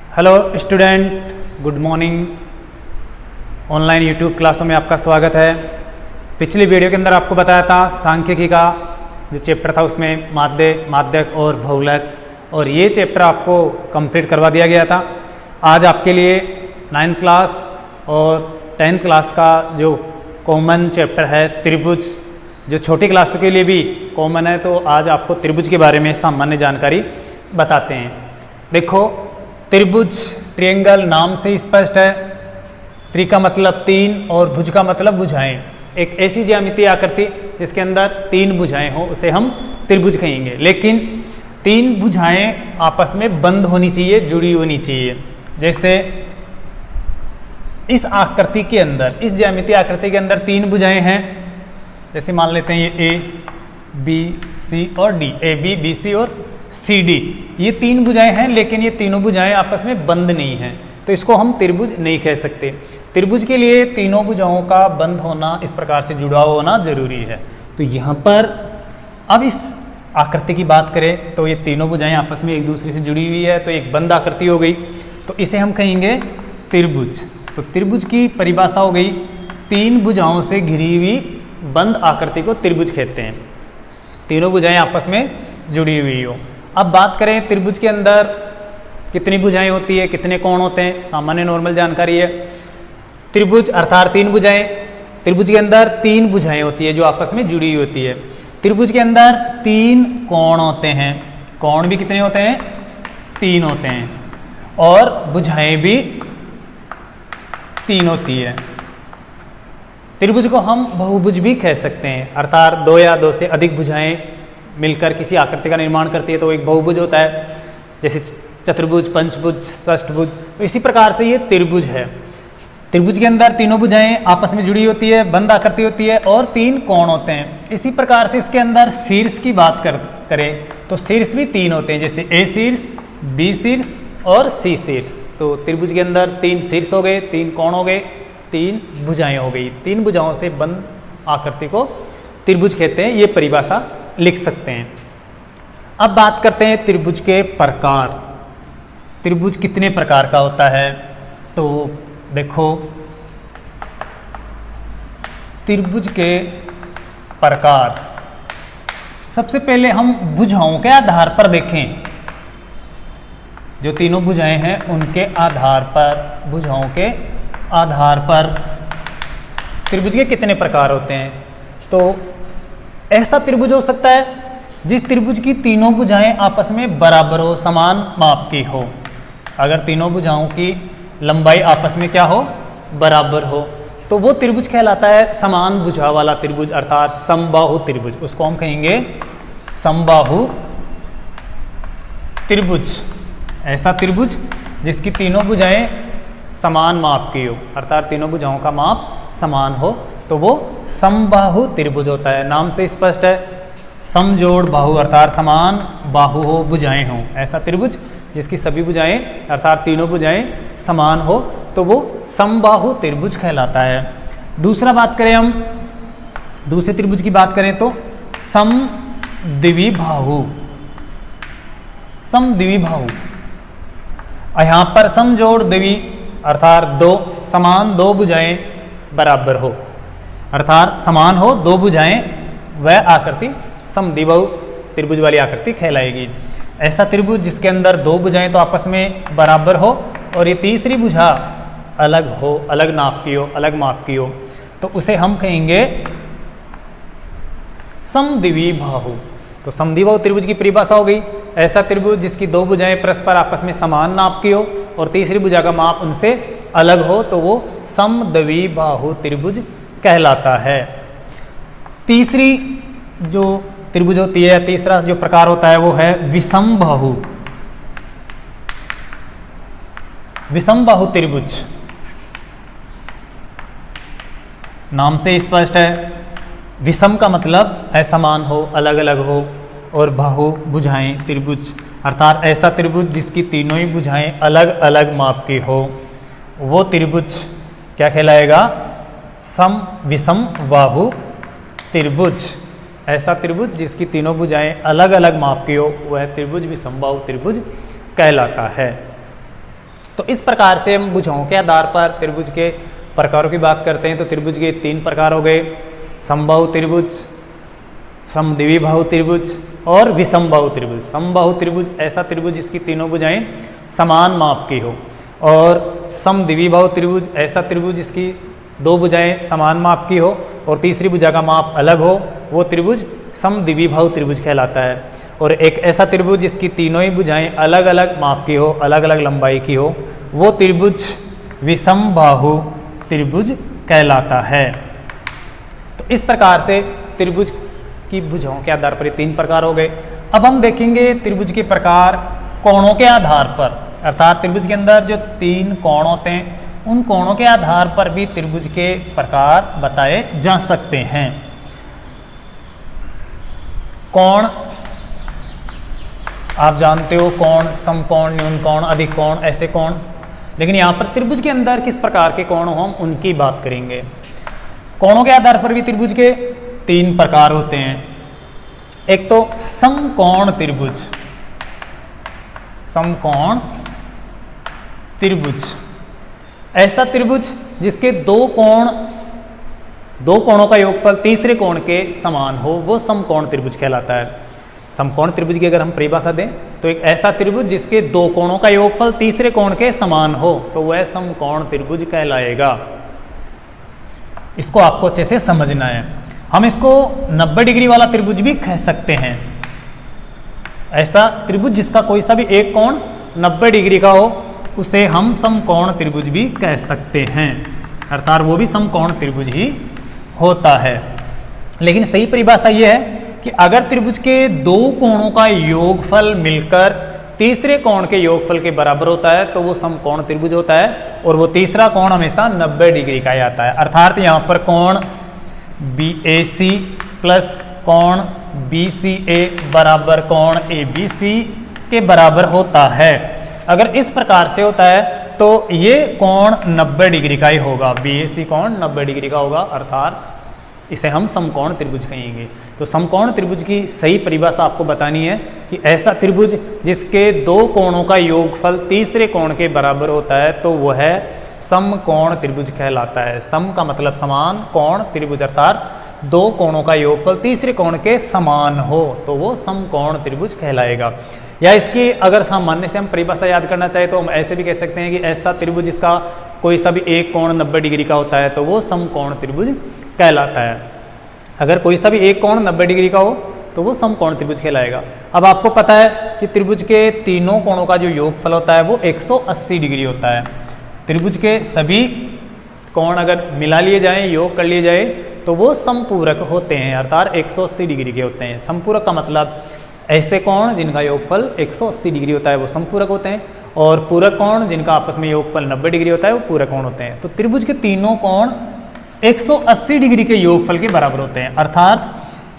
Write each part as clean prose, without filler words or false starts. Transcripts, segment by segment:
Hello student, good morning. Online YouTube क्लासों में आपका स्वागत है। पिछली वीडियो के अंदर आपको बताया था सांख्यिकी का जो चैप्टर था उसमें माध्य, माध्यक और बहुलक, और ये चैप्टर आपको कंप्लीट करवा दिया गया था। आज आपके लिए 9th क्लास और 10th क्लास का जो कॉमन चैप्टर है त्रिभुज, जो छोटी क्लासों के लिए भी कॉमन है, तो आज आपको त्रिभुज के बारे में सामान्य जानकारी बताते हैं। देखो, त्रिभुज ट्रायंगल नाम से स्पष्ट है। त्रि का मतलब तीन और भुज का मतलब भुजाएं। एक ऐसी ज्यामितीय आकृति जिसके अंदर तीन भुजाएं हो उसे हम त्रिभुज कहेंगे, लेकिन तीन भुजाएं आपस में बंद होनी चाहिए, जुड़ी होनी चाहिए। जैसे इस आकृति के अंदर, इस ज्यामितीय आकृति के अंदर तीन भुजाएं हैं। जैसे मान लेते हैं ये ए बी सी और D, A B B C और सी डी, ये तीन भुजाएं हैं, लेकिन ये तीनों भुजाएं आपस में बंद नहीं हैं, तो इसको हम त्रिभुज नहीं कह सकते। त्रिभुज के लिए तीनों भुजाओं का बंद होना, इस प्रकार से जुड़ाव होना जरूरी है। तो यहाँ पर अब इस आकृति की बात करें तो ये तीनों भुजाएं आपस में एक दूसरे से जुड़ी हुई है, तो एक बंद आकृति हो गई, तो इसे हम कहेंगे त्रिभुज। तो त्रिभुज की परिभाषा हो गई, तीन भुजाओं से घिरी हुई बंद आकृति को त्रिभुज कहते हैं। तीनों भुजाएं आपस में जुड़ी हुई हो। अब बात करें त्रिभुज के अंदर कितनी भुजाएं होती है, कितने कोण होते हैं, सामान्य नॉर्मल जानकारी है। त्रिभुज अर्थात तीन भुजाएं, त्रिभुज के अंदर तीन भुजाएं होती है जो आपस में जुड़ी हुई होती है। त्रिभुज के अंदर तीन कोण होते हैं, कोण भी कितने होते हैं, तीन होते हैं, और भुजाएं भी तीन होती है। त्रिभुज को हम बहुभुज भी कह सकते हैं, अर्थात दो या दो से अधिक भुजाएं मिलकर किसी आकृति का निर्माण करती है तो एक बहुभुज होता है। जैसे चतुर्भुज, पंचभुज, षष्ठभुज, तो इसी प्रकार से ये त्रिभुज है। त्रिभुज के अंदर तीनों भुजाएं आपस में जुड़ी होती है, बंद आकृति होती है, और तीन कोण होते हैं। इसी प्रकार से इसके अंदर शीर्ष की बात करें तो शीर्ष भी तीन होते हैं, जैसे ए शीर्ष, बी शीर्ष और सी शीर्ष। तो त्रिभुज के अंदर तीन शीर्ष हो गए, तीन कोण हो गए, तीन भुजाएं हो गई। तीन भुजाओं से बंद आकृति को त्रिभुज कहते हैं, ये परिभाषा लिख सकते हैं। अब बात करते हैं त्रिभुज के प्रकार। त्रिभुज कितने प्रकार का होता है, तो देखो, त्रिभुज के प्रकार सबसे पहले हम भुजाओं के आधार पर देखें। जो तीनों भुजाएं हैं उनके आधार पर, भुजाओं के आधार पर त्रिभुज के कितने प्रकार होते हैं। तो ऐसा त्रिभुज हो सकता है जिस त्रिभुज की तीनों भुजाएं आपस में बराबर हो, समान माप की हो। अगर तीनों भुजाओं की लंबाई आपस में क्या हो, बराबर हो, तो वो त्रिभुज कहलाता है समान भुजा वाला त्रिभुज, अर्थात समबाहु त्रिभुज। उसको हम कहेंगे समबाहु त्रिभुज। ऐसा त्रिभुज जिसकी तीनों भुजाएं समान माप की हो, अर्थात तीनों भुजाओं का माप समान हो, तो वो समबाहु त्रिभुज होता है। नाम से स्पष्ट है, समजोड़ बाहु अर्थात समान बाहु हो, भुजाएं हो। ऐसा त्रिभुज जिसकी सभी भुजाएं अर्थात तीनों भुजाएं समान हो, तो वो समबाहु त्रिभुज कहलाता है। दूसरा बात करें हम, दूसरे त्रिभुज की बात करें तो समद्विबाहु। समद्विबाहु, यहाँ पर समजोड़ द्वि अर्थात दो, समान दो भुजाएं बराबर हो, अर्थात समान हो दो भुजाएं, वह आकृति समद्विबाहु त्रिभुज वाली आकृति कहलाएगी। ऐसा त्रिभुज जिसके अंदर दो भुजाएं तो आपस में बराबर हो, और ये तीसरी भुजा अलग हो, अलग नाप की हो, अलग माप की हो, तो उसे हम कहेंगे समद्विबाहु। तो समद्विबाहु त्रिभुज की परिभाषा हो गई, ऐसा त्रिभुज जिसकी दो भुजाएं परस्पर आपस में समान नाप की हो और तीसरी भुजा का माप उनसे अलग हो, तो वो समद्विबाहु त्रिभुज कहलाता है। तीसरी जो त्रिभुज होती है, तीसरा जो प्रकार होता है वो है विषमबाहु। विषमबाहु त्रिभुज नाम से स्पष्ट है, विषम का मतलब असमान हो, अलग अलग हो, और बाहु भुजाएं त्रिभुज, अर्थात ऐसा त्रिभुज जिसकी तीनों ही भुजाएं अलग अलग माप की हो, वो त्रिभुज क्या कहलाएगा, विषम बाहु त्रिभुज। ऐसा त्रिभुज जिसकी तीनों भुजाएं अलग अलग माप की हो, वह त्रिभुज विषमबाहु त्रिभुज कहलाता है। तो इस प्रकार से हम भुजाओं के आधार पर त्रिभुज के प्रकारों की बात करते हैं। तो त्रिभुज के 3 प्रकार हो गए, समबाहु त्रिभुज, समद्विबाहु त्रिभुज और विषमबाहु त्रिभुज। समबाहु त्रिभुज ऐसा त्रिभुज जिसकी तीनों भुजाएं समान माप की हो, और समद्विबाहु त्रिभुज ऐसा त्रिभुज जिसकी 2 भुजाएं समान माप की हो और तीसरी भुजा का माप अलग हो, वो त्रिभुज समद्विबाहु त्रिभुज कहलाता है। और एक ऐसा त्रिभुज जिसकी तीनों ही भुजाएं अलग अलग माप की हो, अलग अलग लंबाई की हो, वो त्रिभुज विषमबाहु त्रिभुज कहलाता है। तो इस प्रकार से त्रिभुज की भुजाओं के आधार पर ये 3 प्रकार हो गए। अब हम देखेंगे त्रिभुज के प्रकार कोणों के आधार पर, अर्थात त्रिभुज के अंदर जो 3 कोण होते हैं उन कोणों के आधार पर भी त्रिभुज के प्रकार बताए जा सकते हैं। कोण आप जानते हो, कोण, समकोण, न्यून कोण, अधिक कोण, ऐसे कोण। लेकिन यहाँ पर त्रिभुज के अंदर किस प्रकार के कोण हो हम उनकी बात करेंगे। कोणों के आधार पर भी त्रिभुज के 3 प्रकार होते हैं। एक तो समकोण त्रिभुज, समकोण त्रिभुज ऐसा त्रिभुज जिसके 2 कोणों का योगफल तीसरे कोण के समान हो, वो समकोण त्रिभुज कहलाता है। समकोण त्रिभुज की अगर हम परिभाषा दें तो एक ऐसा त्रिभुज जिसके 2 कोणों का योगफल तीसरे कोण के समान हो, तो वह समकोण त्रिभुज कहलाएगा। इसको आपको अच्छे से समझना है। हम इसको 90 डिग्री वाला त्रिभुज भी कह सकते हैं। ऐसा त्रिभुज जिसका कोई सा भी एक कोण 90 डिग्री का हो, उसे हम समकोण त्रिभुज भी कह सकते हैं, अर्थात वो भी समकोण त्रिभुज ही होता है। लेकिन सही परिभाषा यह है कि अगर त्रिभुज के 2 कोणों का योगफल मिलकर तीसरे कोण के योगफल के बराबर होता है तो वो समकोण त्रिभुज होता है, और वो तीसरा कोण हमेशा 90 डिग्री का ही आता है। अर्थात यहाँ पर कोण BAC प्लस कोण BCA बराबर कोण ABC के बराबर होता है। अगर इस प्रकार से होता है तो ये कोण 90 डिग्री का ही होगा, BAC कोण 90 डिग्री का होगा, अर्थात इसे हम समकोण त्रिभुज कहेंगे। तो समकोण त्रिभुज की सही परिभाषा आपको बतानी है कि ऐसा त्रिभुज जिसके 2 कोणों का योगफल तीसरे कोण के बराबर होता है तो वह समकोण त्रिभुज कहलाता है। सम का मतलब समान, कोण त्रिभुज अर्थात 2 कोणों का योगफल तीसरे कोण के समान हो तो वो समकोण त्रिभुज कहलाएगा। या इसकी अगर सामान्य से हम परिभाषा याद करना चाहे तो हम ऐसे भी कह सकते हैं कि ऐसा त्रिभुज जिसका कोई सा भी एक कोण 90 डिग्री का होता है तो वो समकोण त्रिभुज कहलाता है। अगर कोई सा भी एक कोण 90 डिग्री का हो तो वो समकोण त्रिभुज कहलाएगा। अब आपको पता है कि त्रिभुज के तीनों कोणों का जो योगफल होता है वो 180 डिग्री होता है। त्रिभुज के सभी कोण अगर मिला लिए जाएं, योग कर लिए जाए तो वो समपूरक होते हैं, अर्थात 180 डिग्री के होते हैं। समपूरक का मतलब ऐसे कोण जिनका योगफल 180 डिग्री होता है वो समपूरक होते हैं, और पूरक कोण जिनका आपस में योगफल 90 डिग्री होता है वो पूरक कोण होते हैं। तो त्रिभुज के तीनों कोण 180 डिग्री के योगफल के बराबर होते हैं, अर्थात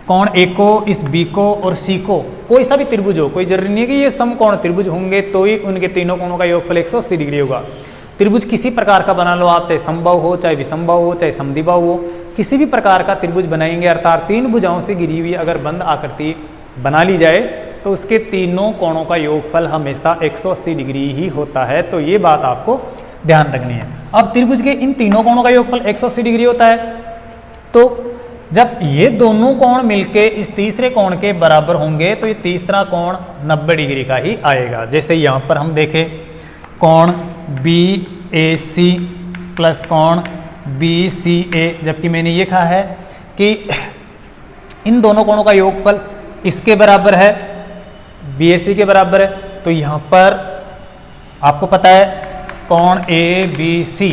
कोण ए को, इस बी को और सी को कोई सा भी त्रिभुज हो, कोई जरूरी नहीं है कि ये समकोण त्रिभुज होंगे तो ही उनके तीनों कोणों का योगफल 180 डिग्री होगा। त्रिभुज किसी प्रकार का बना लो आप, चाहे समबाहु हो, चाहे विषमबाहु हो, चाहे समद्विबाहु हो, किसी भी प्रकार का त्रिभुज बनाएंगे, अर्थात 3 भुजाओं से घिरी हुई अगर बंद आकृति बना ली जाए तो उसके तीनों कोणों का योगफल हमेशा 180 डिग्री ही होता है। तो ये बात आपको ध्यान रखनी है। अब त्रिभुज के इन तीनों कोणों का योगफल 180 डिग्री होता है, तो जब ये दोनों कोण मिलके इस तीसरे कोण के बराबर होंगे तो ये तीसरा कोण 90 डिग्री का ही आएगा। जैसे यहाँ पर हम देखें कोण BAC प्लस कोण BCA, जबकि मैंने ये कहा है कि इन दोनों कोणों का योगफल इसके बराबर है, BAC के बराबर है, तो यहाँ पर आपको पता है कोण ABC,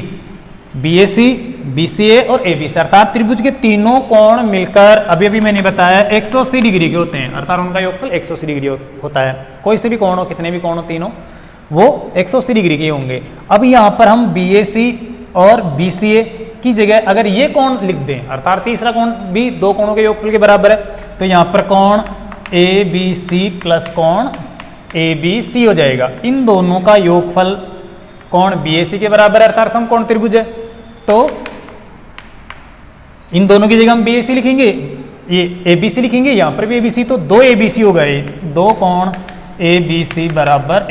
BAC, BCA और ABC, अर्थात त्रिभुज के तीनों कोण मिलकर अभी मैंने बताया 180 डिग्री के होते हैं, अर्थात उनका योगफल 180 डिग्री होता है। कोई से भी कोण हो, कितने भी कोण हो, तीनों वो 180 डिग्री के होंगे। अब यहाँ पर हम BAC और BCA की जगह अगर ये कोण लिख दें, अर्थात तीसरा कोण भी 2 कोणों के योगफल के बराबर है, तो यहाँ पर कोण ABC प्लस कोण ABC हो जाएगा। इन दोनों का योगफल कोण BAC के बराबर है, अर्थात समकोण त्रिभुज है, तो इन दोनों की जगह हम BAC लिखेंगे, ये ABC लिखेंगे, यहाँ पर भी ABC, तो 2 ABC हो गए, 2 कोण ABC बराबर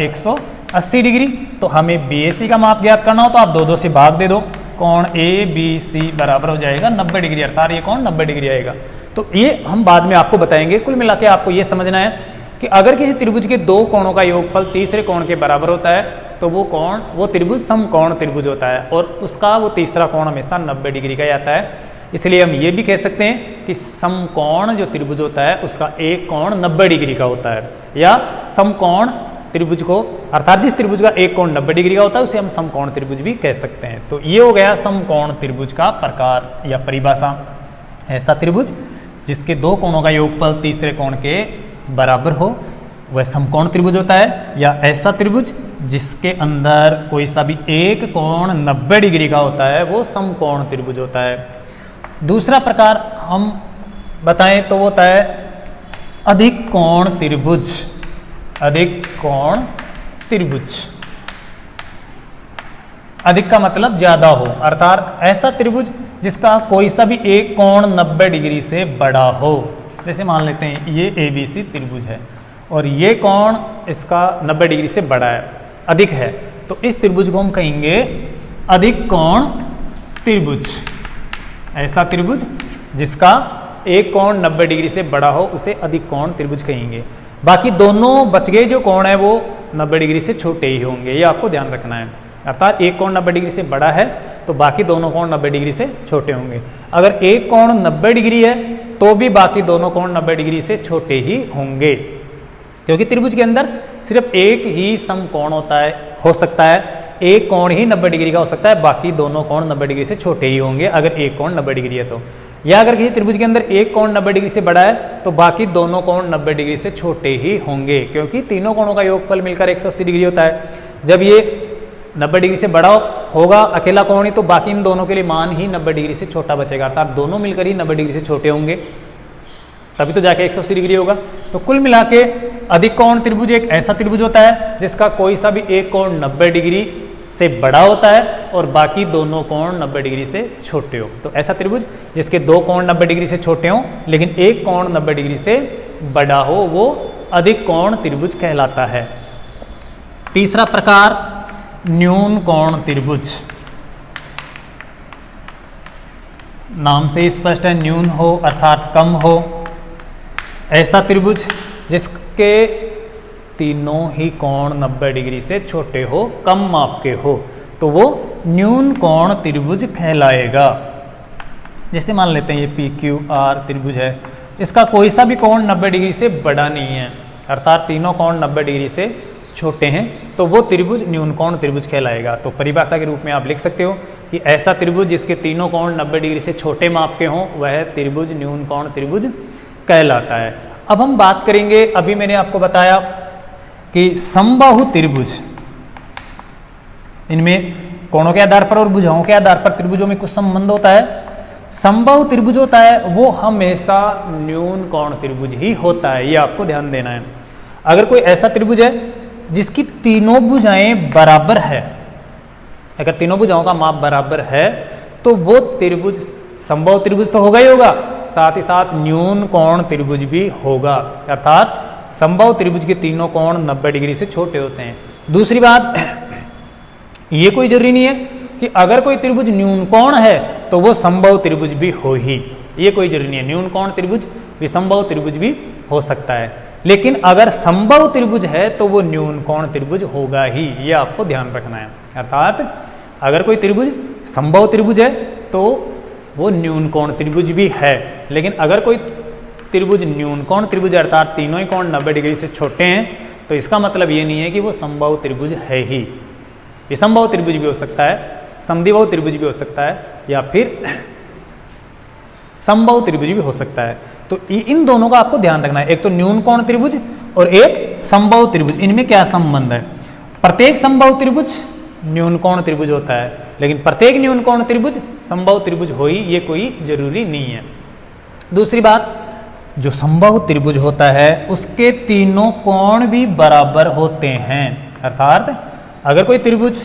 80 डिग्री। तो हमें BAC का माप ज्ञात करना हो तो आप 2 से भाग दे दो, कोण ABC बराबर हो जाएगा 90 डिग्री, अर्थात ये कोण 90 डिग्री आएगा। तो ये हम बाद में आपको बताएंगे। कुल मिला के आपको ये समझना है कि अगर किसी त्रिभुज के 2 कोणों का योगफल तीसरे कोण के बराबर होता है तो वो त्रिभुज समकोण त्रिभुज होता है और उसका वो तीसरा कोण हमेशा 90 डिग्री का ही आता है। इसलिए हम ये भी कह सकते हैं कि समकोण जो त्रिभुज होता है उसका एक कोण 90 डिग्री का होता है, या समकोण त्रिभुज को, अर्थात जिस त्रिभुज का एक कोण 90 डिग्री का होता है उसे हम समकोण त्रिभुज भी कह सकते हैं। तो ये हो गया समकोण त्रिभुज का प्रकार या परिभाषा। ऐसा त्रिभुज जिसके 2 कोणों का योगफल तीसरे कोण के बराबर हो वह समकोण त्रिभुज होता है, या ऐसा त्रिभुज जिसके अंदर कोई सा भी एक कोण 90 डिग्री का होता है वो समकोण त्रिभुज होता है। दूसरा प्रकार हम बताएं तो होता है अधिक कोण त्रिभुज। अधिक कोण त्रिभुज, अधिक का मतलब ज्यादा हो, अर्थात ऐसा त्रिभुज जिसका कोई सा भी एक कोण 90 डिग्री से बड़ा हो। जैसे मान लेते हैं ये ABC त्रिभुज है और ये कोण इसका 90 डिग्री से बड़ा है, अधिक है, तो इस त्रिभुज को हम कहेंगे अधिक कोण त्रिभुज। ऐसा त्रिभुज जिसका एक कोण 90 डिग्री से बड़ा हो उसे अधिक कोण त्रिभुज कहेंगे। बाकी दोनों बच गए जो कोण है वो 90 डिग्री से छोटे ही होंगे, ये आपको ध्यान रखना है। अर्थात एक कोण 90 डिग्री से बड़ा है तो बाकी दोनों कोण 90 डिग्री से छोटे होंगे। अगर एक कोण 90 डिग्री है तो भी बाकी दोनों कोण 90 डिग्री से छोटे ही होंगे, क्योंकि त्रिभुज के अंदर सिर्फ एक ही समकोण हो सकता है, एक कोण ही 90 डिग्री का हो सकता है, बाकी दोनों कोण 90 डिग्री से छोटे ही होंगे अगर एक कोण 90 डिग्री है तो। या अगर किसी त्रिभुज के अंदर एक कोण 90 डिग्री से बड़ा है तो बाकी दोनों कोण 90 डिग्री से छोटे ही होंगे, क्योंकि तीनों कोणों का योगफल मिलकर 180 डिग्री होता है। जब ये 90 डिग्री से बड़ा होगा अकेला कोण ही, तो बाकी इन दोनों के लिए मान ही 90 डिग्री से छोटा बचेगा, अर्थात दोनों मिलकर ही 90 डिग्री से छोटे होंगे, तभी तो जाके 180 डिग्री होगा। तो कुल मिला के अधिक कोण त्रिभुज एक ऐसा त्रिभुज होता है जिसका कोई सा भी एक कोण 90 डिग्री से बड़ा होता है और बाकी दोनों कोण 90 डिग्री से छोटे हो। तो ऐसा त्रिभुज जिसके 2 कोण 90 डिग्री से छोटे हों लेकिन एक कोण 90 डिग्री से बड़ा हो वो अधिक कोण त्रिभुज कहलाता है। तीसरा प्रकार न्यून कोण त्रिभुज। नाम से स्पष्ट है, न्यून हो अर्थात कम हो। ऐसा त्रिभुज जिसके तीनों ही कोण 90 डिग्री से छोटे हो, कम माप के हो, तो वो न्यून कोण त्रिभुज कहलाएगा। जैसे मान लेते हैं ये PQR त्रिभुज है, इसका कोई सा भी कोण 90 डिग्री से बड़ा नहीं है, अर्थात तीनों कोण 90 डिग्री से छोटे हैं, तो वो त्रिभुज न्यून कोण त्रिभुज कहलाएगा। तो परिभाषा के रूप में आप लिख सकते हो कि ऐसा त्रिभुज जिसके तीनों कोण 90 डिग्री से छोटे माप के हों वह त्रिभुज न्यून कोण त्रिभुज कहलाता है। अब हम बात करेंगे, अभी मैंने आपको बताया कि समबाहु त्रिभुज, इनमें कोणों के आधार पर और भुजाओं के आधार पर त्रिभुजों में कुछ संबंध होता है। समबाहु त्रिभुज होता है वो हमेशा न्यून कोण त्रिभुज ही होता है, ये आपको ध्यान देना है। अगर कोई ऐसा त्रिभुज है जिसकी तीनों भुजाएं बराबर है, अगर तीनों भुजाओं का माप बराबर है तो वो त्रिभुज समबाहु त्रिभुज तो होगा ही होगा, साथ ही साथ न्यून कोण त्रिभुज भी होगा, अर्थात समबाहु त्रिभुज के तीनों कोण 90 डिग्री से छोटे होते हैं। दूसरी बात, ये कोई जरूरी नहीं है कि अगर कोई त्रिभुज न्यून कोण है तो वो समबाहु त्रिभुज भी हो ही, ये कोई जरूरी नहीं है। न्यून कोण त्रिभुज विसमबाहु त्रिभुज भी हो सकता है, लेकिन अगर समबाहु त्रिभुज है तो वो न्यून कोण त्रिभुज होगा ही, ये आपको ध्यान रखना है। अर्थात अगर कोई त्रिभुज समबाहु त्रिभुज है तो वो न्यून कोण त्रिभुज भी है, लेकिन अगर कोई त्रिभुज न्यून कोण त्रिभुज अर्थात तीनों ही कोण 90 डिग्री से छोटे हैं तो इसका मतलब ये नहीं है कि वो समबाहु त्रिभुज है ही। विसमबाहु त्रिभुज भी हो सकता है, समद्विबाहु त्रिभुज भी हो सकता है, या फिर समबाहु त्रिभुज भी हो सकता है। तो इन दोनों का आपको ध्यान रखना है, एक तो न्यून कोण त्रिभुज और एक समबाहु त्रिभुज, इनमें क्या संबंध है। प्रत्येक समबाहु त्रिभुज न्यून कोण त्रिभुज होता है, लेकिन प्रत्येक न्यून कोण त्रिभुज समबाहु त्रिभुज हो ही, ये कोई जरूरी नहीं है। दूसरी बात, जो समबाहु त्रिभुज होता है उसके तीनों कोण भी बराबर होते हैं, अर्थात अगर कोई त्रिभुज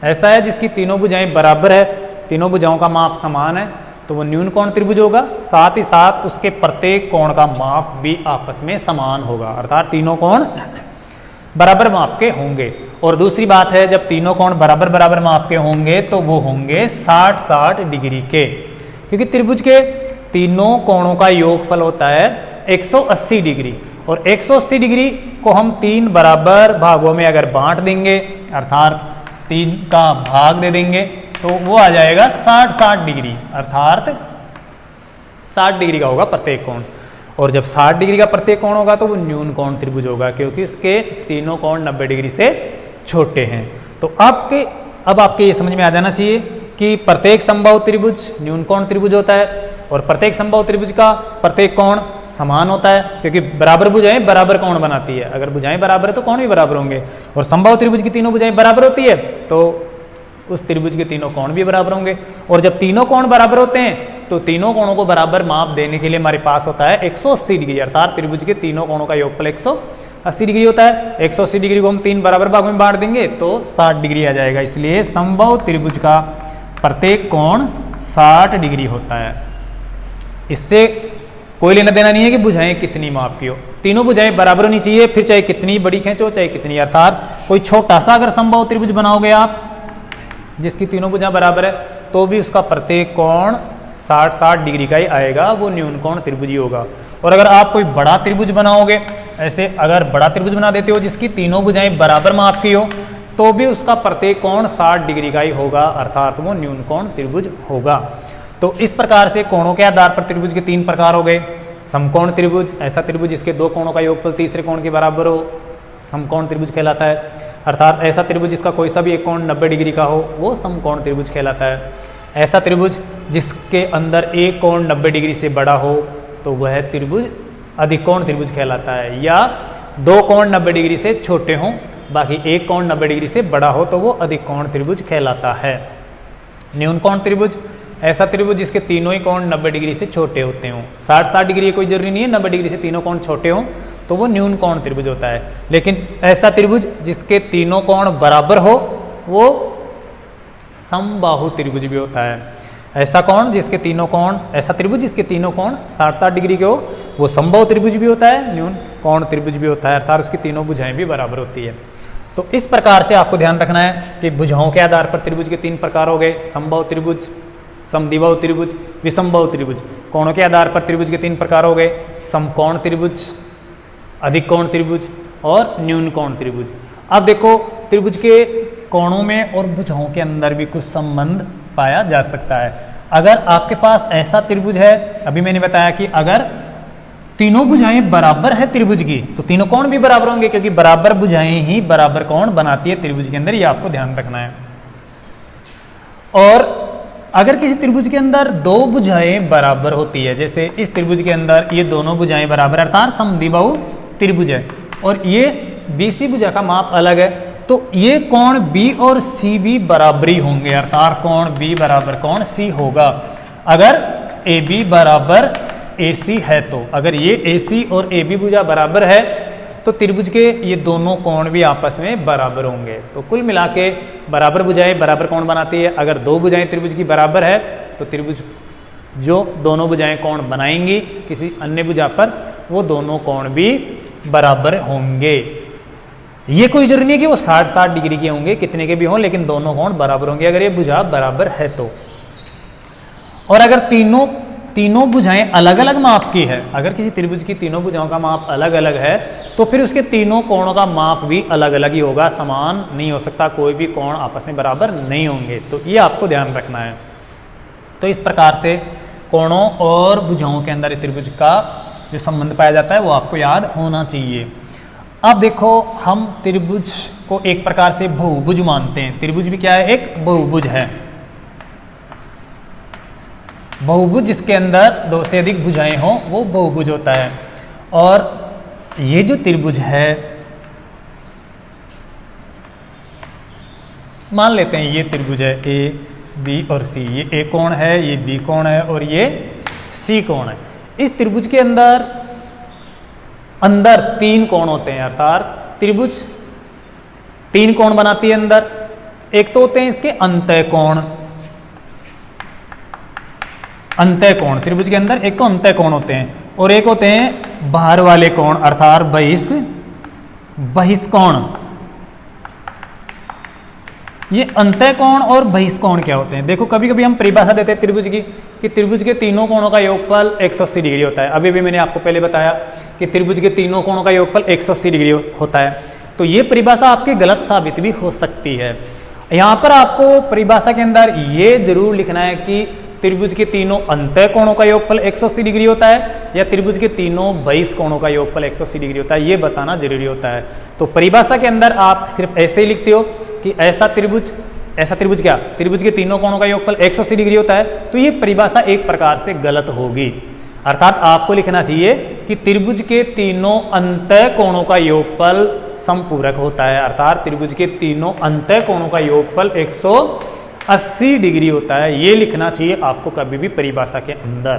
ऐसा है जिसकी तीनों भुजाएं बराबर है, तीनों भुजाओं का माप समान है, तो वो न्यून कोण त्रिभुज होगा। साथ ही साथ उसके प्रत्येक कोण का माप भी आपस में समान होगा, अर्थात तीनों कोण बराबर माप के होंगे। और दूसरी बात है जब तीनों कोण बराबर बराबर माप के होंगे तो वो होंगे 60-60 डिग्री के, क्योंकि त्रिभुज के तीनों कोणों का योगफल होता है 180 डिग्री, और 180 डिग्री को हम 3 बराबर भागों में अगर बांट देंगे अर्थात 3 का भाग दे देंगे तो वो आ जाएगा 60-60 डिग्री, अर्थात 60 डिग्री का होगा प्रत्येक कोण। और जब 60 डिग्री का प्रत्येक कोण होगा तो वो न्यून कोण त्रिभुज होगा, क्योंकि उसके तीनों कोण 90 डिग्री से छोटे हैं। तो अब आपके ये समझ में आ जाना चाहिए कि प्रत्येक समबाहु त्रिभुज न्यून कोण त्रिभुज होता है, और प्रत्येक समबाहु त्रिभुज का प्रत्येक कोण समान होता है, क्योंकि बराबर भुजाएं बराबर कोण बनाती है। अगर भुजाएं बराबर है तो कोण भी बराबर होंगे, और समबाहु त्रिभुज की तीनों भुजाएं बराबर होती है तो उस त्रिभुज के तीनों कोण भी बराबर होंगे। और जब तीनों कोण बराबर होते हैं तो तीनों कोणों को बराबर माप देने के लिए हमारे पास होता है 180 डिग्री, अर्थात त्रिभुज के तीनों कोणों का योगफल 180 डिग्री होता है। 180 डिग्री को हम 3 बराबर भागों में बांट देंगे तो 60 डिग्री आ जाएगा। इसलिए समबाहु त्रिभुज का प्रत्येक कोण 60 डिग्री होता है। इससे कोई लेना देना नहीं है कि भुजाएं कितनी माप की हो, तीनों भुजाएं बराबर होनी चाहिए, फिर चाहे कितनी बड़ी खींचो चाहे कितनी। अर्थात कोई छोटा सा अगर समबाहु त्रिभुज बनाओगे आप जिसकी तीनों भुजाएं बराबर है तो भी उसका प्रत्येक कोण 60-60 डिग्री का ही आएगा, वो न्यून कोण त्रिभुज ही होगा। और अगर आप कोई बड़ा त्रिभुज बनाओगे, ऐसे अगर बड़ा त्रिभुज बना देते हो जिसकी तीनों भुजाएं बराबर माप की हो तो भी उसका प्रत्येक कोण 60 डिग्री का ही होगा, अर्थात वो न्यून कोण त्रिभुज होगा। तो इस प्रकार से कोणों के आधार पर त्रिभुज के 3 प्रकार हो गए। समकोण त्रिभुज, ऐसा त्रिभुज जिसके 2 कोणों का योगफल तीसरे कोण के बराबर हो, समकोण त्रिभुज कहलाता है। अर्थात ऐसा त्रिभुज जिसका कोई सा भी एक कोण 90 डिग्री का हो वो समकोण त्रिभुज कहलाता है। ऐसा त्रिभुज जिसके अंदर एक कोण 90 डिग्री से बड़ा हो तो वह त्रिभुज अधिकोण त्रिभुज कहलाता है। या 2 कोण 90 डिग्री से छोटे हों बाकी एक कोण 90 डिग्री से बड़ा हो तो वो अधिकोण त्रिभुज कहलाता है। न्यून कोण त्रिभुज, ऐसा त्रिभुज जिसके तीनों ही कोण 90 डिग्री से छोटे होते हों। 60-60 डिग्री कोई जरूरी नहीं है, 90 डिग्री से तीनों कोण छोटे हों तो वो न्यून कोण त्रिभुज होता है। लेकिन ऐसा त्रिभुज जिसके तीनों कोण बराबर हो वो समबाहु त्रिभुज भी होता है। ऐसा त्रिभुज जिसके तीनों कोण 60-60 डिग्री के हो वो समबाहु त्रिभुज भी होता है, न्यून कोण त्रिभुज भी होता है, अर्थात उसकी तीनों भुजाएं भी बराबर होती है। तो इस प्रकार से आपको ध्यान रखना है कि भुजाओं के आधार पर त्रिभुज के 3 प्रकार हो गए, समबाहु त्रिभुज, समद्विबाहु त्रिभुज, विषमबाहु त्रिभुज। कोणों के आधार पर त्रिभुज के 3 प्रकार हो गए, समकोण त्रिभुज, अधिक कोण त्रिभुज और न्यून कोण त्रिभुज। अब देखो त्रिभुज के कोणों में और भुजाओं के अंदर भी कुछ संबंध पाया जा सकता है। अगर आपके पास ऐसा त्रिभुज है, अभी मैंने बताया कि अगर तीनों भुजाएं बराबर है त्रिभुज की तो तीनों कोण भी बराबर होंगे, क्योंकि बराबर भुजाएं ही बराबर कोण बनाती है त्रिभुज के अंदर, ये आपको ध्यान रखना है। और अगर किसी त्रिभुज के अंदर 2 भुजाएं बराबर होती है, जैसे इस त्रिभुज के अंदर ये दोनों भुजाएं बराबर अर्थात समद्विबाहु त्रिभुज है और ये BC भुजा का माप अलग है, तो ये कोण B और C भी बराबरी होंगे, अर्थात कोण B बराबर कोण C होगा अगर AB बराबर AC है। तो अगर ये AC और AB भुजा बराबर है तो त्रिभुज के ये दोनों कोण भी आपस में बराबर होंगे। तो कुल मिला के बराबर भुजाएं बराबर कोण बनाती है। अगर 2 भुजाएं त्रिभुज की बराबर है तो त्रिभुज जो दोनों भुजाएं कोण बनाएंगी किसी अन्य भुजा पर वो दोनों कोण भी बराबर होंगे। ये कोई जरूरी नहीं है कि वो 60-60 डिग्री के होंगे, कितने के भी हों, लेकिन दोनों कोण बराबर होंगे अगर ये भुजा बराबर है तो। और अगर तीनों भुजाएं अलग अलग माप की है, अगर किसी त्रिभुज की तीनों भुजाओं का माप अलग अलग है तो फिर उसके तीनों कोणों का माप भी अलग अलग ही होगा, समान नहीं हो सकता, कोई भी कोण आपस में बराबर नहीं होंगे। तो ये आपको ध्यान रखना है। तो इस प्रकार से कोणों और भुजाओं के अंदर त्रिभुज का जो संबंध पाया जाता है वो आपको याद होना चाहिए। अब देखो हम त्रिभुज को एक प्रकार से बहुभुज मानते हैं। त्रिभुज भी क्या है? एक बहुभुज है। बहुभुज जिसके अंदर 2 से अधिक भुजाएं हों वो बहुभुज होता है। और ये जो त्रिभुज है, मान लेते हैं ये त्रिभुज है A, B और C। ये A कोण है, ये B कोण है और ये C कोण है। इस त्रिभुज के अंदर 3 कोण होते हैं, अर्थात त्रिभुज 3 कोण बनाती है अंदर। एक तो होते हैं इसके अंतः कोण, त्रिभुज के अंदर एक तो अंतः कोण होते हैं और एक होते हैं बाहर वाले कोण अर्थात बहिष्कोण। ये अंतःकोण और बहिष्कोण क्या होते हैं? देखो कभी कभी हम परिभाषा देते हैं त्रिभुज की कि त्रिभुज के तीनों कोणों का योगफल 180 डिग्री होता है। अभी भी मैंने आपको पहले बताया कि त्रिभुज के तीनों कोणों का योगफल 180 डिग्री होता है। तो ये परिभाषा आपकी गलत साबित भी हो सकती है। यहाँ पर आपको परिभाषा के अंदर ये जरूर लिखना है कि त्रिभुज के तीनों अंतःकोणों का योगफल 180 डिग्री होता है या त्रिभुज के तीनों बहिष्कोणों का योगफल 180 डिग्री होता है, ये बताना जरूरी होता है। तो परिभाषा के अंदर आप सिर्फ ऐसे ही लिखते हो कि ऐसा त्रिभुज क्या, त्रिभुज के तीनों कोणों का योगफल 180 डिग्री होता है, तो ये परिभाषा एक प्रकार से गलत होगी। अर्थात आपको लिखना चाहिए कि त्रिभुज के तीनों अंतःकोणों का योगफल समपूरक होता है, अर्थात त्रिभुज के तीनों अंतःकोणों का योगफल 180 डिग्री होता है। ये लिखना चाहिए आपको कभी भी परिभाषा के अंदर।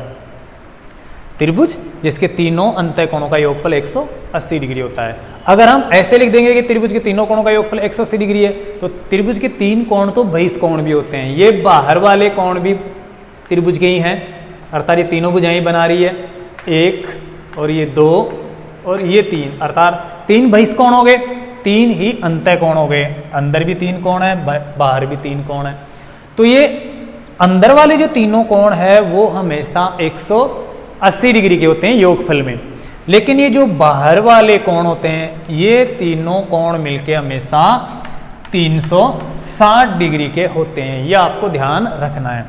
त्रिभुज जिसके तीनों अंतःकोणों का योगफल 180 डिग्री होता है। अगर हम ऐसे लिख देंगे कि त्रिभुज के तीनों कोणों का योगफल 180 डिग्री है, तो त्रिभुज के तीन कोण तो बहिष्कोण भी होते हैं। ये बाहर वाले कोण भी त्रिभुज के ही हैं, अर्थात ये तीनों भुजाएं बना रही है, एक और ये दो और ये तीन, अर्थात तीन बहिष्कोण हो गए, तीन ही अंतःकोण हो गए। अंदर भी तीन कोण है, बाहर भी तीन कोण है। तो ये अंदर वाले जो तीनों कोण है वो हमेशा 180 डिग्री के होते हैं योगफल में, लेकिन ये जो बाहर वाले कोण होते हैं ये तीनों कोण मिलके हमेशा 360 डिग्री के होते हैं। ये आपको ध्यान रखना है।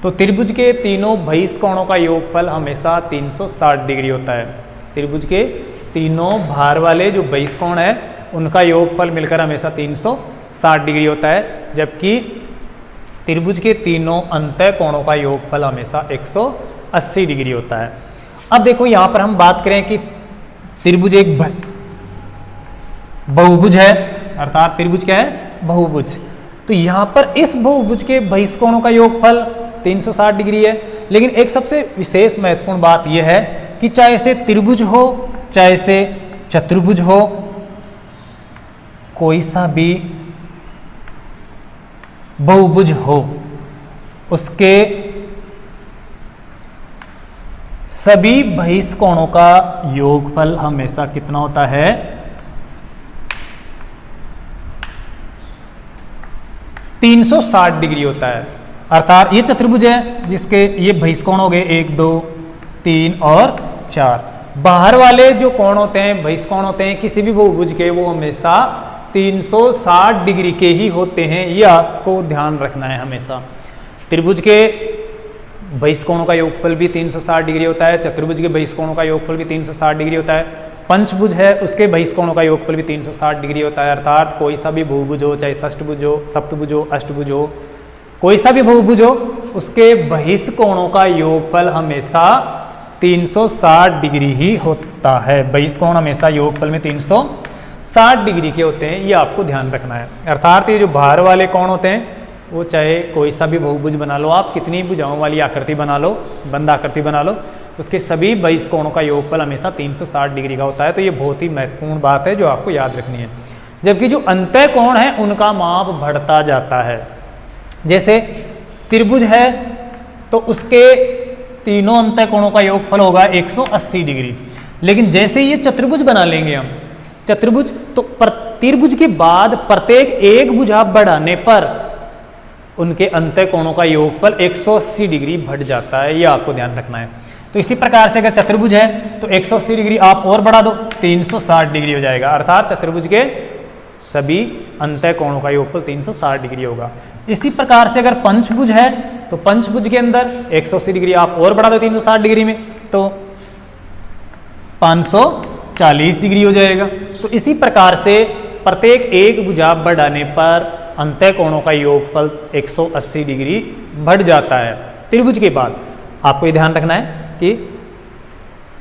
तो त्रिभुज के तीनों बहिष्कोणों का योगफल हमेशा 360 डिग्री होता है। त्रिभुज के तीनों बाहर वाले जो बहिष्कोण है उनका योगफल मिलकर हमेशा 360 डिग्री होता है, जबकि त्रिभुज के तीनों अंतःकोणों का योगफल हमेशा 180 डिग्री होता है। अब देखो यहां पर हम बात करें कि त्रिभुज एक बहुभुज है, अर्थात त्रिभुज क्या है, बहुभुज। तो यहां पर इस बहुभुज के बहिष्कोणों का योगफल 360 डिग्री है, लेकिन एक सबसे विशेष महत्वपूर्ण बात यह है कि चाहे से त्रिभुज हो चाहे से चतुर्भुज हो, कोई सा भी बहुभुज हो, उसके सभी बहिष्कोणों का योगफल हमेशा कितना होता है, 360 डिग्री होता है। अर्थात ये चतुर्भुज है जिसके ये बहिष्कोण हो गए 1 2 3 और 4। बाहर वाले जो कोण होते हैं, बहिष्कोण होते हैं किसी भी बहुभुज के, वो हमेशा 360 डिग्री के ही होते हैं। ये आपको ध्यान रखना है हमेशा। त्रिभुज के बहिष्कोणों का योगफल भी 360 डिग्री होता है, चतुर्भुज के बहिष्कोणों का योगफल भी 360 डिग्री होता है, पंचभुज है उसके बहिष्कोणों का योगफल भी 360 डिग्री होता है। अर्थात कोई सा भी बहुभुज हो, चाहे षष्टभुज हो, सप्तभुज हो, अष्टभुज हो, कोई सा भी बहुभुज हो, उसके बहिष्कोणों का योगफल हमेशा 360 डिग्री ही होता है। बहिष्कोण हमेशा योगफल में 360 डिग्री के होते हैं, ये आपको ध्यान रखना है। अर्थात ये जो बाहर वाले कोण होते हैं वो चाहे कोई सा भी बहुभुज बना लो, आप कितनी भुजाओं वाली आकृति बना लो, बंद आकृति बना लो, उसके सभी बहिष्कोणों का योगफल हमेशा 360 डिग्री का होता है। तो ये बहुत ही महत्वपूर्ण बात है जो आपको याद रखनी है। जबकि जो अंतःकोण है उनका माप बढ़ता जाता है। जैसे त्रिभुज है तो उसके तीनों अंतःकोणों का योगफल होगा 180 डिग्री, लेकिन जैसे ये चतुर्भुज बना लेंगे हम, चतुर्भुज, तो त्रिभुज के बाद प्रत्येक एक भुजा बढ़ाने पर उनके अंतःकोणों का योगफल 180 डिग्री बढ़ जाता है। ये आपको ध्यान रखना है। तो इसी प्रकार से अगर चतुर्भुज है तो 180 डिग्री आप और बढ़ा दो, 360 डिग्री हो जाएगा। अर्थात चतुर्भुज के सभी अंतःकोणों का योगफल 360 डिग्री होगा। इसी प्रकार से अगर पंचभुज है तो पंचभुज के अंदर 180 डिग्री आप और बढ़ा दो 360 डिग्री में, तो 540 डिग्री हो जाएगा। तो इसी प्रकार से प्रत्येक एक भुजा बढ़ाने पर अंतःकोणों का योगफल 180 डिग्री बढ़ जाता है। त्रिभुज के बाद आपको ये ध्यान रखना है कि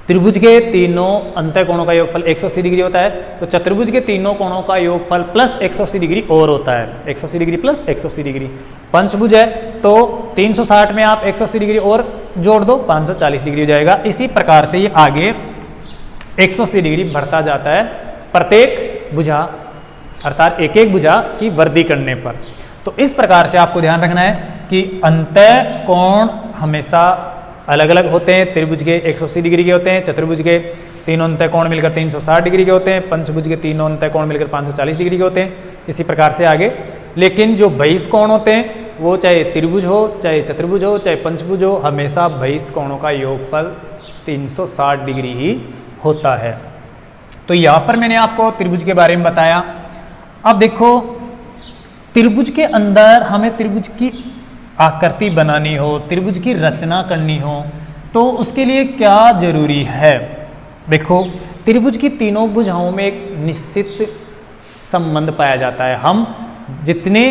त्रिभुज के तीनों अंतःकोणों का योगफल 180 डिग्री होता है, तो चतुर्भुज के तीनों कोणों का योगफल प्लस 180 डिग्री और होता है। 180 डिग्री प्लस 180 डिग्री। पंचभुज है तो 360 में आप 180 डिग्री और जोड़ दो, 540 डिग्री हो जाएगा। इसी प्रकार से ये आगे 180 डिग्री बढ़ता जाता है प्रत्येक भुजा, अर्थात एक एक भुजा की वृद्धि करने पर। तो इस प्रकार से आपको ध्यान रखना है कि अंतःकोण हमेशा अलग अलग होते हैं। त्रिभुज के 180 डिग्री के होते हैं, चतुर्भुज के तीनों अंतःकोण मिलकर 360 डिग्री के होते हैं, पंचभुज के तीनों अंतःकोण मिलकर 540 डिग्री के होते हैं। इसी प्रकार से आगे लेकिन जो बहिष कोण होते हैं वो चाहे त्रिभुज हो, चाहे चतुर्भुज हो, चाहे पंचभुज हो, हमेशा बहिष कोणों का योगफल 360 डिग्री ही होता है। तो यहाँ पर मैंने आपको त्रिभुज के बारे में बताया। अब देखो त्रिभुज के अंदर हमें त्रिभुज की आकृति बनानी हो, त्रिभुज की रचना करनी हो, तो उसके लिए क्या जरूरी है। देखो त्रिभुज की तीनों भुजाओं में एक निश्चित संबंध पाया जाता है। हम जितने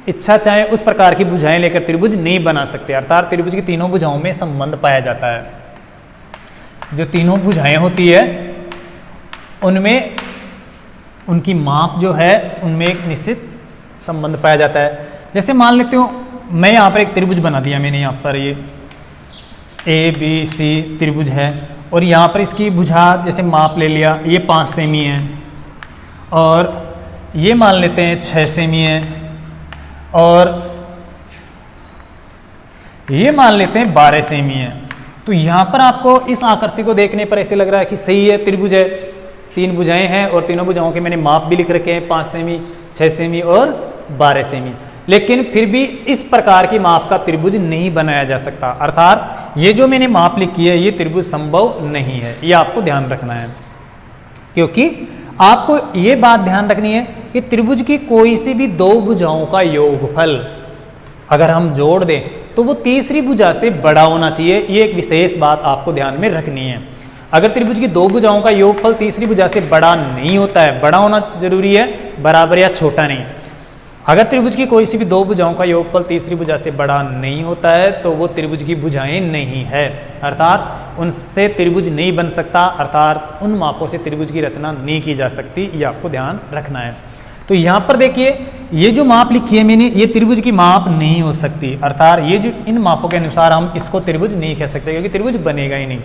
इच्छा चाहें उस प्रकार की भुजाएं लेकर त्रिभुज नहीं बना सकते, अर्थात त्रिभुज की तीनों भुजाओं में संबंध पाया जाता है। जो तीनों भुजाएं होती है उनमें उनकी माप जो है उनमें एक निश्चित संबंध पाया जाता है। जैसे मान लेते हो मैं यहाँ पर एक त्रिभुज बना दिया, मैंने यहाँ पर ये ABC त्रिभुज है और यहाँ पर इसकी भुजा जैसे माप ले लिया, ये 5 सेमी है और ये मान लेते हैं 6 सेमी है और ये मान लेते हैं 12 सेमी है। तो यहाँ पर आपको इस आकृति को देखने पर ऐसे लग रहा है कि सही है, त्रिभुज है, 3 भुजाएं हैं और तीनों भुजाओं के मैंने माप भी लिख रखे हैं, 5 सेमी, 6 सेमी और 12 सेमी। लेकिन फिर भी इस प्रकार की माप का त्रिभुज नहीं बनाया जा सकता, अर्थात ये जो मैंने माप लिखी है ये त्रिभुज संभव नहीं है। ये आपको ध्यान रखना है, क्योंकि आपको ये बात ध्यान रखनी है कि त्रिभुज की कोई सी भी 2 भुजाओं का योगफल अगर हम जोड़ दें तो वो तीसरी भुजा से बड़ा होना चाहिए। ये एक विशेष बात आपको ध्यान में रखनी है। अगर त्रिभुज की 2 भुजाओं का योगफल तीसरी भुजा से बड़ा नहीं होता है, बड़ा होना जरूरी है, बराबर या छोटा नहीं। अगर त्रिभुज की कोई सी भी 2 भुजाओं का योगफल तीसरी भुजा से बड़ा नहीं होता है तो वो त्रिभुज की भुजाएं नहीं है, अर्थात उनसे त्रिभुज नहीं बन सकता, अर्थात उन मापों से त्रिभुज की रचना नहीं की जा सकती। ये आपको ध्यान रखना है। तो यहाँ पर देखिए ये जो माप लिखी है मैंने, ये त्रिभुज की माप नहीं हो सकती, अर्थात ये जो इन मापों के अनुसार हम इसको त्रिभुज नहीं कह सकते, क्योंकि त्रिभुज बनेगा ही नहीं।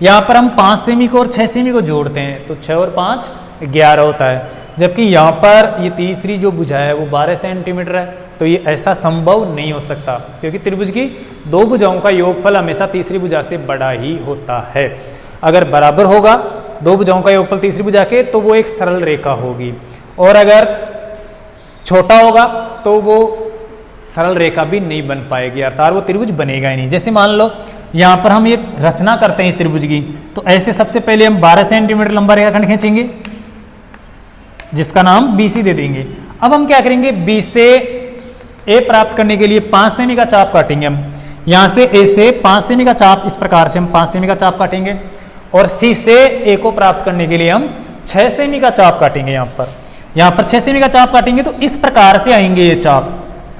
यहाँ पर हम 5 सेमी को और 6 सेमी को जोड़ते हैं तो 6 और 5 11 होता है, जबकि यहाँ पर ये तीसरी जो भुजा है वो 12 सेंटीमीटर है। तो ये ऐसा संभव नहीं हो सकता, क्योंकि त्रिभुज की 2 भुजाओं का योगफल हमेशा तीसरी भुजा से बड़ा ही होता है। अगर बराबर होगा 2 भुजाओं का योगफल तीसरी भुजा के तो वो एक सरल रेखा होगी, और अगर छोटा होगा तो वो सरल रेखा भी नहीं बन पाएगी, अर्थात वो त्रिभुज बनेगा ही नहीं। जैसे मान लो यहाँ पर हम ये रचना करते हैं इस त्रिभुज की, तो ऐसे सबसे पहले हम 12 सेंटीमीटर लंबा रेखाखंड खींचेंगे जिसका नाम BC दे देंगे। अब हम क्या करेंगे, B से A प्राप्त करने के लिए 5 सेमी का चाप काटेंगे। हम यहाँ से A से 5 सेमी का चाप, इस प्रकार से हम 5 सेमी का चाप काटेंगे, और C से A को प्राप्त करने के लिए हम 6 सेमी का चाप काटेंगे। यहाँ पर 6 सेमी का चाप काटेंगे तो इस प्रकार से आएंगे ये चाप,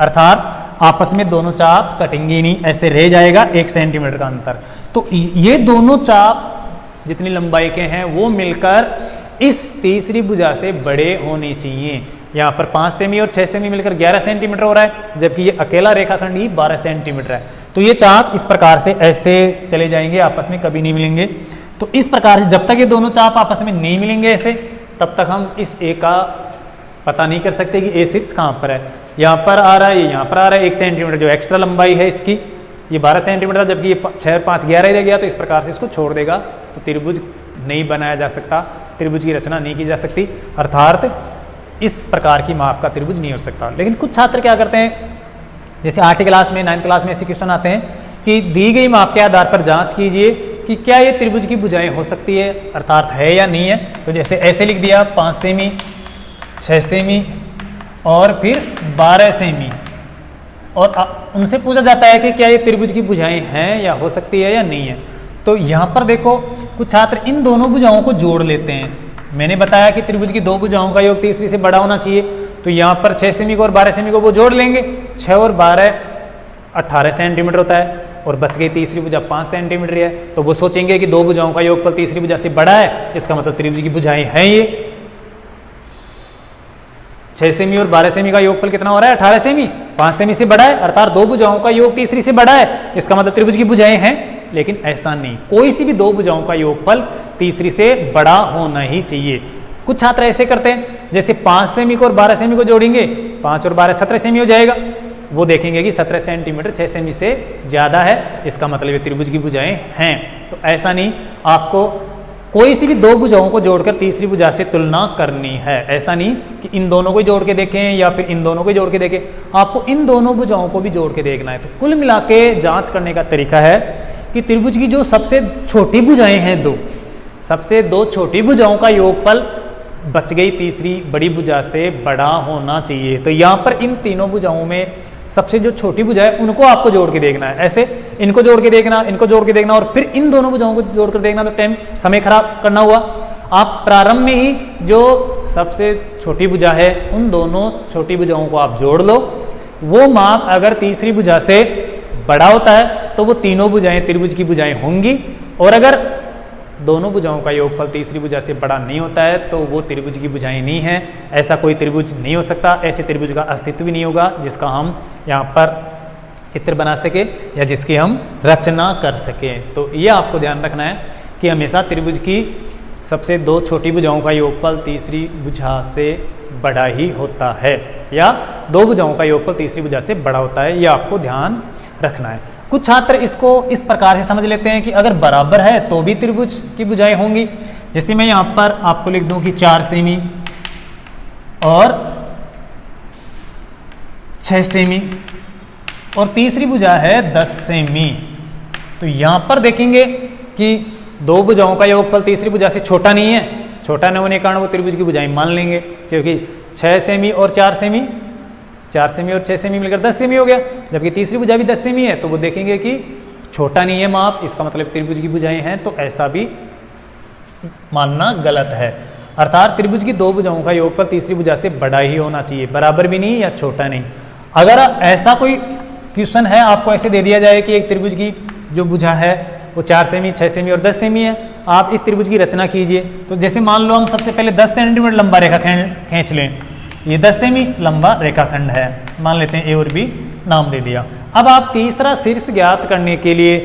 अर्थात आपस में दोनों चाप कटेंगे नहीं, ऐसे रह जाएगा 1 सेंटीमीटर का अंतर। तो ये दोनों चाप जितनी लंबाई के हैं वो मिलकर इस तीसरी भुजा से बड़े होने चाहिए। यहाँ पर 5 सेमी और 6 सेमी मिलकर 11 सेंटीमीटर हो रहा है, जबकि ये अकेला रेखाखंड ही 12 सेंटीमीटर है। तो ये चाप इस प्रकार से ऐसे चले जाएंगे, आपस में कभी नहीं मिलेंगे। तो इस प्रकार से जब तक ये दोनों चाप आपस में नहीं मिलेंगे ऐसे, तब तक हम इस A का पता नहीं कर सकते कि A शीर्ष कहाँ पर है। यहाँ पर आ रहा है, ये यहाँ पर आ रहा है 1 सेंटीमीटर, जो एक्स्ट्रा लंबाई है इसकी ये 12 सेंटीमीटर, जबकि ये 6 और 5 11 रह गया, तो इस प्रकार से इसको छोड़ देगा। तो त्रिभुज नहीं बनाया जा सकता, त्रिभुज की रचना नहीं की जा सकती, अर्थात इस प्रकार की माप का त्रिभुज नहीं हो सकता। लेकिन कुछ छात्र क्या करते हैं, जैसे 8वीं क्लास में 9th क्लास में ऐसे क्वेश्चन आते हैं कि दी गई माप के आधार पर जांच कीजिए कि क्या ये त्रिभुज की भुजाएं हो सकती है, अर्थात है या नहीं है। तो जैसे ऐसे लिख दिया 5 सेमी, 6 सेमी और फिर 12 सेमी, और उनसे पूछा जाता है कि क्या ये त्रिभुज की भुजाएं हैं या हो सकती है या नहीं है। तो यहाँ पर देखो कुछ छात्र इन दोनों भुजाओं को जोड़ लेते हैं। मैंने बताया कि त्रिभुज की 2 भुजाओं का योग तीसरी से बड़ा होना चाहिए, तो यहाँ पर 6 सेमी को और 12 सेमी को वो जोड़ लेंगे। 6 और 12 18 सेंटीमीटर होता है, और बच गई तीसरी भुजा 5 सेंटीमीटर है। तो वो सोचेंगे कि 2 भुजाओं का योगफल तीसरी भुजा से बड़ा है, इसका मतलब त्रिभुज की भुजाएं हैं ये। 6 सेमी और 12 सेमी का योगफल कितना हो रहा है, 18 सेमी, 5 सेमी से बड़ा है, अर्थात 2 भुजाओं का योग तीसरी से बड़ा है, इसका मतलब त्रिभुज की भुजाएं हैं। लेकिन ऐसा नहीं, कोई सी भी 2 भुजाओं का योगफल तीसरी से बड़ा होना ही चाहिए। कुछ छात्र ऐसे करते हैं, जैसे 5 सेमी को और 12 सेमी को जोड़ेंगे, 5 और 12 17 सेमी हो जाएगा। वो देखेंगे कि 17 सेंटीमीटर 6 सेमी से ज़्यादा है, इसका मतलब ये त्रिभुज की भुजाएं हैं। तो ऐसा नहीं, आपको कोई सी भी दो भुजाओं को जोड़कर तीसरी भुजा से तुलना करनी है। ऐसा नहीं कि इन दोनों को जोड़ के देखें या फिर इन दोनों को जोड़ के देखें, आपको इन दोनों भुजाओं को भी जोड़ के देखना है। तो कुल मिला के जांच करने का तरीका है कि त्रिभुज की जो सबसे छोटी भुजाएं हैं दो, सबसे दो छोटी भुजाओं का योगफल बच गई तीसरी बड़ी भुजा से बड़ा होना चाहिए। तो यहाँ पर इन तीनों भुजाओं में सबसे जो छोटी भुजा है उनको आपको जोड़ के देखना है। ऐसे इनको जोड़ के देखना, इनको जोड़ के देखना और फिर इन दोनों भुजाओं को जोड़ कर देखना, तो टाइम समय खराब करना हुआ। आप प्रारंभ में ही जो सबसे छोटी भुजा है उन दोनों छोटी भुजाओं को आप जोड़ लो। वो माप अगर तीसरी भुजा से बड़ा होता है तो वो तीनों भुजाएं त्रिभुज की भुजाएं होंगी, और अगर दोनों भुजाओं का योगफल तीसरी भुजा से बड़ा नहीं होता है तो वो त्रिभुज की भुजाएं नहीं है। ऐसा कोई त्रिभुज नहीं हो सकता, ऐसे त्रिभुज का अस्तित्व भी नहीं होगा जिसका हम यहाँ पर चित्र बना सके या जिसकी हम रचना कर सकें। तो ये आपको ध्यान रखना है कि हमेशा त्रिभुज की सबसे दो छोटी भुजाओं का योगफल तीसरी भुजा से बड़ा ही होता है, या दो भुजाओं का योगफल तीसरी भुजा से बड़ा होता है। ये आपको ध्यान रखना है। कुछ छात्र इसको इस प्रकार से समझ लेते हैं कि अगर बराबर है तो भी त्रिभुज की भुजाएं होंगी। जैसे मैं यहाँ पर आपको लिख दूं कि 4 सेमी और 6 सेमी और तीसरी भुजा है 10 सेमी। तो यहाँ पर देखेंगे कि दो भुजाओं का योगफल तीसरी भुजा से छोटा नहीं है, छोटा न होने के कारण वो त्रिभुज की भुजाएं मान लेंगे, क्योंकि 6 सेमी और 4 सेमी, 4 सेमी और 6 सेमी मिलकर 10 सेमी हो गया। जबकि तीसरी भुजा भी 10 सेमी है तो वो देखेंगे कि छोटा नहीं है माप, इसका मतलब त्रिभुज की भुजाएं हैं, तो ऐसा भी मानना गलत है। अर्थात त्रिभुज की दो भुजाओं का योगफल तीसरी भुजा से बड़ा ही होना चाहिए, बराबर भी नहीं या छोटा नहीं। अगर ऐसा कोई क्वेश्चन है, आपको ऐसे दे दिया जाए कि एक त्रिभुज की जो भुजा है वो 4 सेमी, 6 सेमी और 10 सेमी है, आप इस त्रिभुज की रचना कीजिए। तो जैसे मान लो हम सबसे पहले 10 सेंटीमीटर लंबा रेखाखंड खींच लें, ये 10 सेमी लंबा रेखाखंड है, मान लेते हैं ए और बी नाम दे दिया। अब आप तीसरा शीर्ष ज्ञात करने के लिए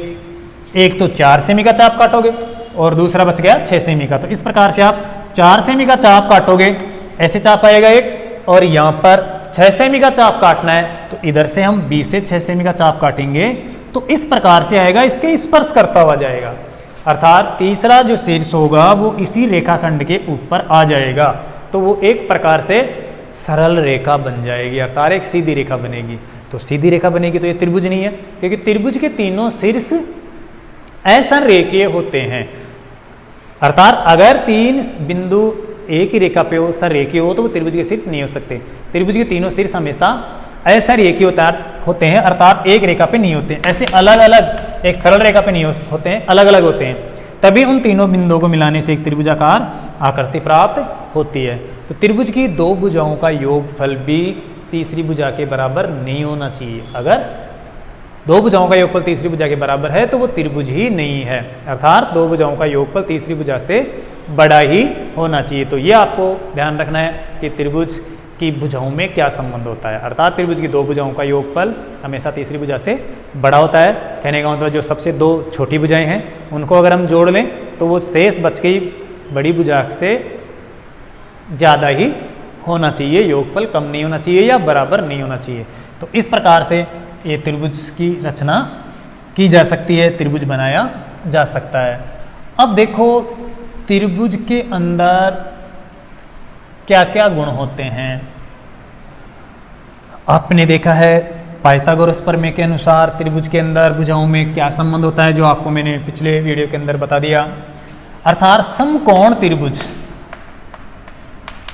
एक तो 4 सेमी का चाप काटोगे और दूसरा बच गया 6 सेमी का। तो इस प्रकार से आप 4 सेमी का चाप काटोगे, ऐसे चाप आएगा एक, और यहाँ पर 6 सेमी का चाप काटना है तो इधर से हम बी से 6 सेमी का चाप काटेंगे, तो इस प्रकार से आएगा, इसके स्पर्श करता हुआ जाएगा। अर्थात तीसरा जो शीर्ष होगा वो इसी रेखाखंड के ऊपर आ जाएगा, तो वो एक प्रकार से सरल रेखा बन जाएगी, अर्थात एक सीधी रेखा बनेगी। तो सीधी रेखा बनेगी तो ये त्रिभुज नहीं है, क्योंकि त्रिभुज के तीनों शीर्ष असंरेखीय होते हैं। अर्थात अगर 3 बिंदु एक ही रेखा पे हो, संरेखीय हो, तो वो त्रिभुज के शीर्ष नहीं हो सकते। त्रिभुज के तीनों शीर्ष हमेशा असंरेखीय होते हैं, अर्थात एक रेखा पे नहीं होते, ऐसे अलग अलग एक सरल रेखा पे नहीं होते हैं, अलग अलग होते हैं। तभी उन तीनों बिंदुओं को मिलाने से एक त्रिभुजाकार आकृति प्राप्त होती है। तो त्रिभुज की दो भुजाओं का योगफल भी तीसरी भुजा के बराबर नहीं होना चाहिए। अगर दो भुजाओं का योगफल तीसरी भुजा के बराबर है तो वो त्रिभुज ही नहीं है, अर्थात दो भुजाओं का योगफल तीसरी भुजा से बड़ा ही होना चाहिए। तो ये आपको ध्यान रखना है कि त्रिभुज की भुजाओं में क्या संबंध होता है। अर्थात त्रिभुज की दो भुजाओं का योगफल हमेशा तीसरी भुजा से बड़ा होता है। कहने का मतलब जो सबसे दो छोटी भुजाएं हैं उनको अगर हम जोड़ लें तो वो शेष बच गई बड़ी भुजा से ज़्यादा ही होना चाहिए, योगफल कम नहीं होना चाहिए या बराबर नहीं होना चाहिए। तो इस प्रकार से ये त्रिभुज की रचना की जा सकती है, त्रिभुज बनाया जा सकता है। अब देखो त्रिभुज के अंदर क्या क्या गुण होते हैं। आपने देखा है पाइथागोरस प्रमेय के अनुसार त्रिभुज के अंदर भुजाओं में क्या संबंध होता है, जो आपको मैंने पिछले वीडियो के अंदर बता दिया। अर्थात समकोण त्रिभुज,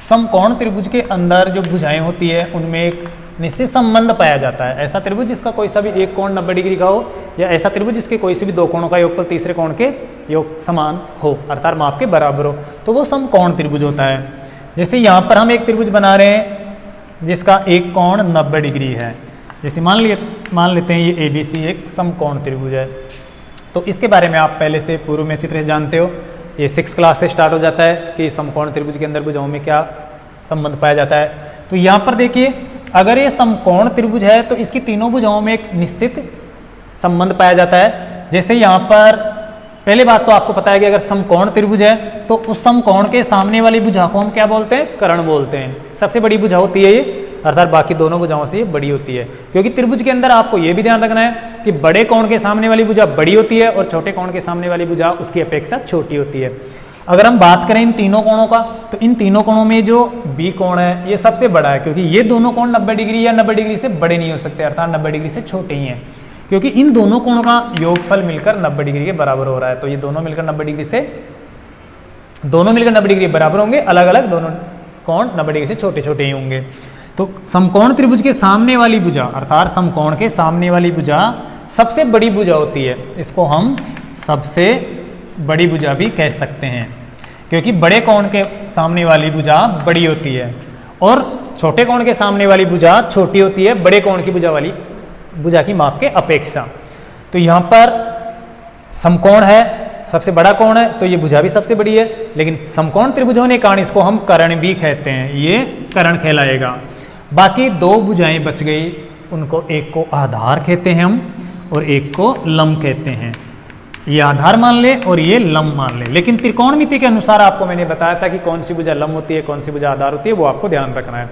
समकोण त्रिभुज के अंदर जो भुजाएं होती है उनमें एक निश्चित संबंध पाया जाता है। ऐसा त्रिभुज जिसका कोई सा भी एक कोण 90 डिग्री का हो, या ऐसा त्रिभुज जिसके कोई से भी दो कोणों का योगफल तीसरे कोण के योग समान हो, अर्थात माप के बराबर हो, तो वो समकोण त्रिभुज होता है। जैसे यहाँ पर हम एक त्रिभुज बना रहे हैं जिसका एक कोण 90 डिग्री है। जैसे मान लेते हैं ये ABC एक समकोण त्रिभुज है। तो इसके बारे में आप पहले से पूर्व में चित्र जानते हो, ये 6 क्लास से स्टार्ट हो जाता है कि समकोण त्रिभुज के अंदर भुजाओं में क्या संबंध पाया जाता है। तो यहाँ पर देखिए, अगर ये समकोण त्रिभुज है तो इसकी तीनों भुजाओं में एक निश्चित संबंध पाया जाता है। जैसे यहाँ पर पहले बात तो आपको पता है कि अगर समकोण त्रिभुज है तो उस समकोण के सामने वाली भुजा को हम क्या बोलते हैं, कर्ण बोलते हैं। सबसे बड़ी भुजा होती है ये, अर्थात बाकी दोनों भुजाओं से ये बड़ी होती है। क्योंकि त्रिभुज के अंदर आपको ये भी ध्यान रखना है कि बड़े कोण के सामने वाली भुजा बड़ी होती है और छोटे कोण के सामने वाली भुजा उसकी अपेक्षा छोटी होती है। अगर हम बात करें इन तीनों कोणों का, तो इन तीनों कोणों में जो बी कोण है ये सबसे बड़ा है, क्योंकि ये दोनों कोण 90 डिग्री या 90 डिग्री से बड़े नहीं हो सकते, अर्थात 90 डिग्री से छोटे ही हैं, क्योंकि इन दोनों कोणों का योगफल मिलकर 90 डिग्री के बराबर हो रहा है। तो ये दोनों मिलकर 90 डिग्री के बराबर होंगे, अलग अलग दोनों कोण 90 डिग्री से छोटे छोटे ही होंगे। तो समकोण त्रिभुज के सामने वाली भुजा, अर्थात समकोण के सामने वाली भुजा सबसे बड़ी भुजा होती है, इसको हम सबसे बड़ी भुजा भी कह सकते हैं, क्योंकि बड़े कोण के सामने वाली भुजा बड़ी होती है और छोटे कोण के सामने वाली भुजा छोटी होती है बड़े कोण की भुजा की माप के अपेक्षा। तो यहाँ पर समकोण है, सबसे बड़ा कोण है, तो ये भुजा भी सबसे बड़ी है, लेकिन समकोण त्रिभुज होने के कारण इसको हम कर्ण भी कहते हैं, ये कर्ण कहलाएगा। बाकी दो भुजाएं बच गई, उनको एक को आधार कहते हैं हम और एक को लंब कहते हैं। ये आधार मान ले और ये लंब मान ले, लेकिन त्रिकोणमिति के अनुसार आपको मैंने बताया था कि कौन सी भुजा लंब होती है, कौन सी भुजा आधार होती है, वो आपको ध्यान रखना है।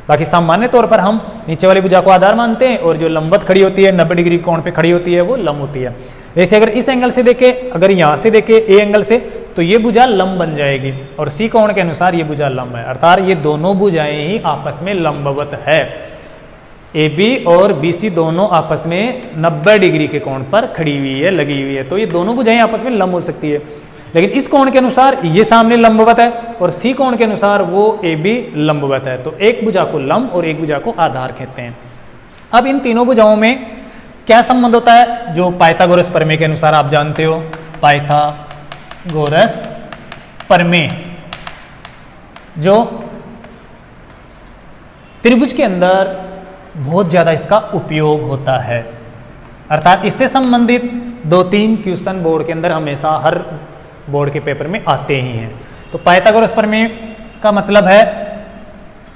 बाकी सामान्य तौर पर हम नीचे वाली भुजा को आधार मानते हैं और जो लंबवत खड़ी होती है 90 डिग्री कोण पे खड़ी होती है वो लंब होती है। जैसे अगर इस एंगल से देखे, अगर यहाँ से देखे ए एंगल से, तो ये भुजा लंब बन जाएगी और सी कोण के अनुसार ये भुजा लंब है, अर्थात ये दोनों भुजाएं ही आपस में लंबवत है। ए बी और बी सी दोनों आपस में 90 डिग्री के कोण पर खड़ी हुई है, लगी हुई है, तो ये दोनों भुजाएं आपस में लंब हो सकती है। लेकिन इस कोण के अनुसार ये सामने लंबवत है और सी कोण के अनुसार वो ए बी लंबवत है, तो एक भुजा को लंब और एक भुजा को आधार कहते हैं। अब इन तीनों भुजाओं में क्या संबंध होता है, जो पाइथागोरस प्रमेय के अनुसार आप जानते हो, पाइथागोरस प्रमेय जो त्रिभुज के अंदर बहुत ज्यादा इसका उपयोग होता है, अर्थात इससे संबंधित 2-3 क्वेश्चन बोर्ड के अंदर हमेशा हर बोर्ड के पेपर में आते ही हैं। तो पाइथागोरस प्रमेय का मतलब है,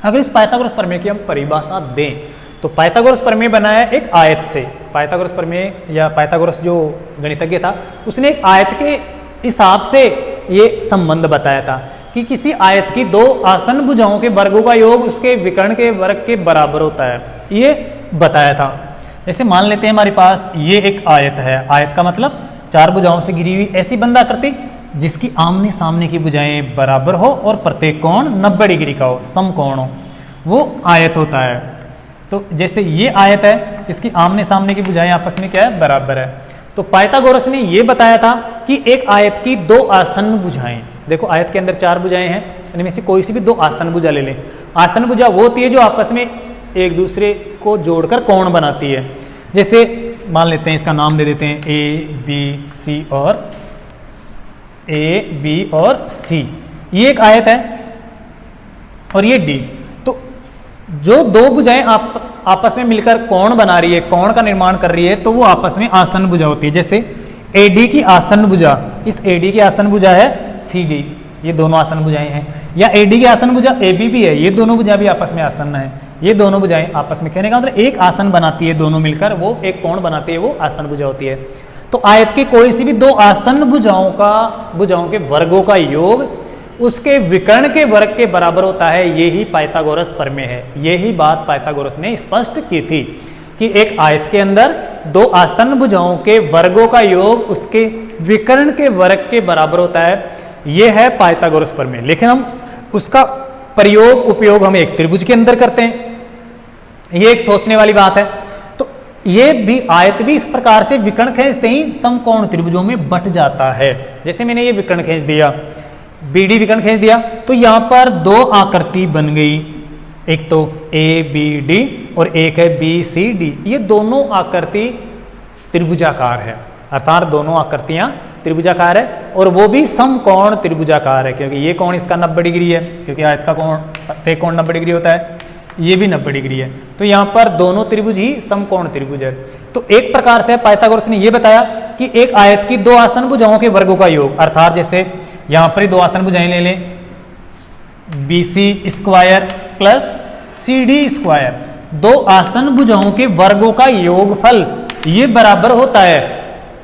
अगर इस पाइथागोरस प्रमेय की हम परिभाषा दें तो पाइथागोरस प्रमेय बना है एक आयत से। पाइथागोरस प्रमेय या पाइथागोरस जो गणितज्ञ था उसने एक आयत के हिसाब से ये संबंध बताया था कि किसी आयत की दो आसन्न भुजाओं के वर्गों का योग उसके विकर्ण के वर्ग के बराबर होता है, ये बताया था। जैसे मान लेते हैं हमारे पास ये एक आयत है, आयत का मतलब 4 भुजाओं से घिरी हुई ऐसी बंधाकृति जिसकी आमने सामने की भुजाएं बराबर हो और प्रत्येक कोण 90 डिग्री का हो, समकोण हो, वो आयत होता है। तो जैसे ये आयत है, इसकी आमने सामने की भुजाएं आपस में क्या है, बराबर है। तो पाइथागोरस ने ये बताया था कि एक आयत की 2 आसन्न भुजाएं, देखो आयत के अंदर 4 भुजाएं हैं, इनमें से कोई सी भी 2 आसन्न भुजा ले लें। आसन्न भुजा वो होती है जो आपस में एक दूसरे को जोड़कर कोण बनाती है। जैसे मान लेते हैं, इसका नाम दे देते हैं ए बी और सी, ये एक आयत है और ये डी। तो जो 2 भुजाएं आपस में मिलकर कोण बना रही है, कोण का निर्माण कर रही है, तो वो आपस में आसन्न भुजा होती है। जैसे AD की आसन्न भुजा, इस AD की आसन्न भुजा है CD, ये दोनों आसन्न भुजाएं हैं, या AD की आसन्न भुजा AB भी है, ये दोनों भुजा भी आपस में आसन्न है। ये दोनों भुजाएं आपस में, कहने का मतलब एक आसन बनाती है, दोनों मिलकर वो एक कोण बनाती है, वो आसन्न भुजा होती है। तो आयत की कोई सी भी 2 आसन्न भुजाओं के वर्गों का योग उसके विकर्ण के वर्ग के बराबर होता है, यही पाइथागोरस प्रमेय है। यही बात पाइथागोरस ने स्पष्ट की थी कि एक आयत के अंदर 2 आसन्न भुजाओं के वर्गों का योग उसके विकर्ण के वर्ग के बराबर होता है, यह है पाइथागोरस प्रमेय। लेकिन हम उसका उपयोग हम एक त्रिभुज के अंदर करते हैं, ये एक सोचने वाली बात है। तो ये भी आयत भी इस प्रकार से विकर्ण खींचते ही समकोण त्रिभुजों में बट जाता है। जैसे मैंने ये विकर्ण खींच दिया, BD विकर्ण खींच दिया, तो यहां पर 2 आकृति बन गई, एक तो ABD और एक है BCD। ये दोनों आकृति त्रिभुजाकार है, अर्थात दोनों आकृतियां त्रिभुजाकार है और वो भी समकोण त्रिभुजाकार है, क्योंकि ये कोण इसका 90 डिग्री है, क्योंकि आयत का कोण प्रत्येक कोण 90 डिग्री होता है, ये भी 90 डिग्री है। तो यहाँ पर दोनों त्रिभुज ही समकोण त्रिभुज है। तो एक प्रकार से पाइथागोरस ने यह बताया कि एक आयत की 2 आसन्न भुजाओं के वर्गों का योग, अर्थात जैसे यहाँ पर 2 आसन्न भुजाएं ले लें, BC square plus CD square, 2 आसन्न भुजाओं के वर्गों का योगफल ये बराबर होता है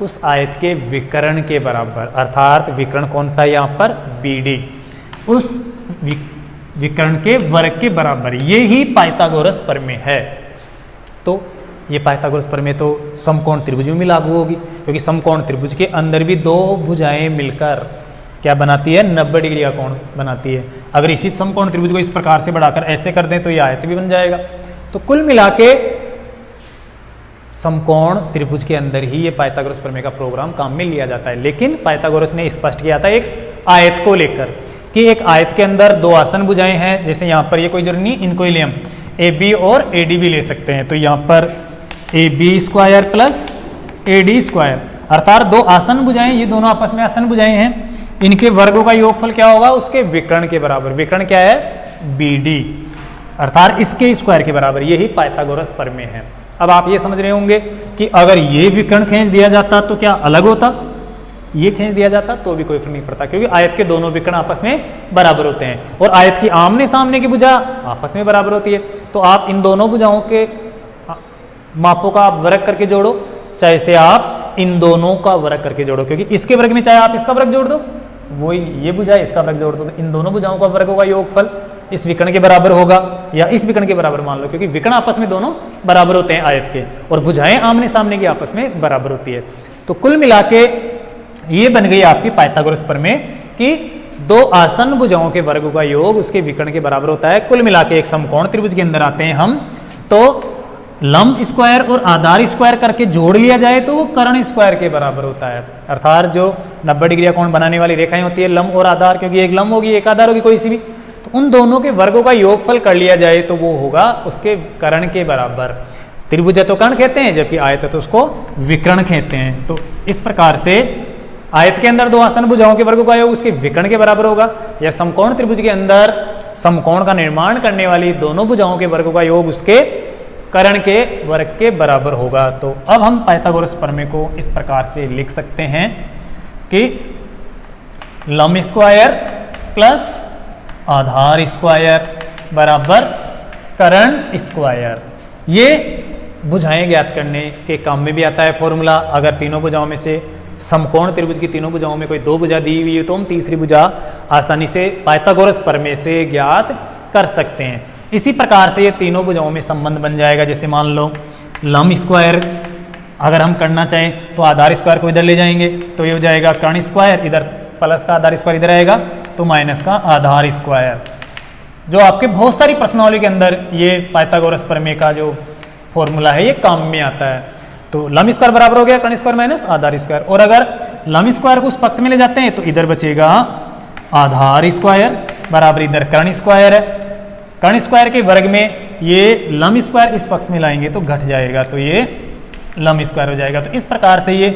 उस आयत के विकर्ण के बराबर, अर्थात विकर्ण कौन सा है यहाँ पर, BD, उस विकर्ण के वर्ग के बराबर। ये ही पाइथागोरस प्रमेय है। तो ये पाइथागोरस प्रमेय तो समकोण त्रिभुज में लागू होगी, क्योंकि समकोण त्रिभुज के अंदर भी 2 भुजाएं मिलकर क्या बनाती है, 90 डिग्री का कोण बनाती है। अगर इसी समकोण त्रिभुज को इस प्रकार से बढ़ाकर ऐसे कर दें तो ये आयत भी बन जाएगा। तो कुल मिला के समकोण त्रिभुज के अंदर ही ये पाइथागोरस प्रमेय का प्रोग्राम काम में लिया जाता है। लेकिन पाइथागोरस ने स्पष्ट किया था एक आयत को लेकर कि एक आयत के अंदर दो आसन भुजाएं हैं, जैसे यहाँ पर ये कोई जरूरी नहीं, इनको ही ले हम ए बी और ए डी भी ले सकते हैं। तो यहाँ पर A B square plus A D square अर्थात दो आसन भुजाएं, ये दोनों आपस में आसन भुजाएं हैं, इनके वर्गों का योगफल क्या होगा, उसके विकर्ण के बराबर। विकर्ण क्या है, बी डी, अर्थात इसके स्क्वायर के बराबर। यही पाइथागोरस प्रमेय है। अब आप ये समझ रहे होंगे कि अगर ये विकर्ण खींच दिया जाता तो क्या अलग होता, ये खींच दिया जाता तो भी कोई फर्क नहीं पड़ता, क्योंकि आयत के दोनों विकर्ण आपस में बराबर होते हैं और आयत की आमने सामने की भुजा आपस में बराबर होती है। तो आप इन दोनों भुजाओं के मापों का आप वर्ग करके जोड़ो, चाहे से आप इन दोनों का वर्ग करके जोड़ो, क्योंकि इसके वर्ग में चाहे आप इसका वर्ग जोड़ दो, वही ये भुजा इसका वर्ग जोड़ दो, तो इन दोनों भुजाओं का वर्गों का योगफल इस विकर्ण के बराबर होगा या इस विकर्ण के बराबर मान लो, क्योंकि विकर्ण आपस में दोनों बराबर होते हैं आयत के, और भुजाएं आमने सामने की आपस में बराबर होती है। तो कुल मिला के ये बन गई आपकी पाइथागोरस प्रमेय कि दो आसन भुजाओं के वर्ग का योग उसके विकर्ण के बराबर होता है। कुल मिला के एक समकोण त्रिभुज के अंदर आते हैं हम, तो लंब स्क्वायर और आधार स्क्वायर करके जोड़ लिया जाए तो वो कर्ण स्क्वायर के बराबर होता है। अर्थात जो 90 डिग्री का कोण बनाने वाली रेखाएं होती है लंब और आधार, क्योंकि एक लंब होगी एक आधार होगी कोई सी भी, तो उन दोनों के वर्गों का योगफल कर लिया जाए तो वो होगा उसके कर्ण के बराबर। त्रिभुज है तो कर्ण कहते हैं, जबकि आयत है तो उसको विकर्ण कहते हैं। तो इस प्रकार से आयत के अंदर दो आसन भुजाओं के वर्गों का योग उसके विकर्ण के बराबर होगा, या समकोण त्रिभुज के अंदर समकोण का निर्माण करने वाली दोनों भुजाओं के वर्गों का योग उसके कर्ण के वर्ग के बराबर होगा। तो अब हम पाइथागोरस प्रमेय को इस प्रकार से लिख सकते हैं कि लंब स्क्वायर प्लस आधार स्क्वायर बराबर कर्ण स्क्वायर। ये भुजाएं ज्ञात करने के काम में भी आता है फॉर्मूला। अगर तीनों भुजाओं में से समकोण त्रिभुज की तीनों भुजाओं में कोई दो भुजा दी हुई है तो हम तीसरी भुजा आसानी से पाइथागोरस प्रमेय से ज्ञात कर सकते हैं। इसी प्रकार से ये तीनों भुजाओं में संबंध बन जाएगा। जैसे मान लो लंब स्क्वायर अगर हम करना चाहें तो आधार स्क्वायर को इधर ले जाएंगे तो ये हो जाएगा कर्ण स्क्वायर, इधर प्लस का आधार स्क्वायर इधर आएगा तो माइनस का आधार स्क्वायर। जो आपके बहुत सारी प्रश्नावली के अंदर ये पाइथागोरस प्रमेय का जो फॉर्मूला है ये काम में आता है। तो लंब स्क्वायर बराबर हो गया कर्ण स्क्वायर माइनस आधार स्क्वायर, और अगर लंब स्क्वायर को उस पक्ष में ले जाते हैं तो इधर बचेगा आधार स्क्वायर बराबर इधर कर्ण स्क्वायर है। कर्ण स्क्वायर के वर्ग में ये लंब स्क्वायर इस पक्ष में लाएंगे तो घट जाएगा, तो ये लंब स्क्वायर हो जाएगा। तो इस प्रकार से ये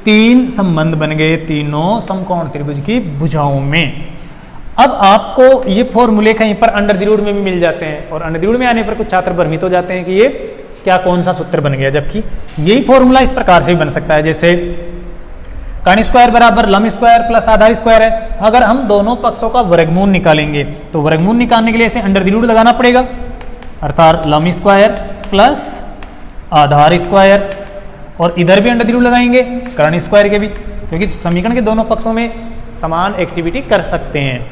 तीन संबंध बन गए तीनों समकोण त्रिभुज की भुजाओं में। अब आपको ये फॉर्मूले कहीं पर अंडर द रूट में भी मिल जाते हैं, और अंडर द रूट में आने पर कुछ छात्र भ्रमित हो जाते हैं कि ये क्या कौन सा सूत्र बन गया, जबकि यही फॉर्मूला इस प्रकार से भी बन सकता है। जैसे कर्ण स्क्वायर बराबर लंब स्क्वायर प्लस आधार स्क्वायर है, अगर हम दोनों पक्षों का वर्गमूल निकालेंगे तो वर्गमूल निकालने के लिए इसे अंडर द रूट लगाना पड़ेगा, अर्थात लंब स्क्वायर प्लस आधार स्क्वायर, और इधर भी अंडर द रूट लगाएंगे कर्ण स्क्वायर के भी, क्योंकि समीकरण के दोनों पक्षों में समान एक्टिविटी कर सकते हैं।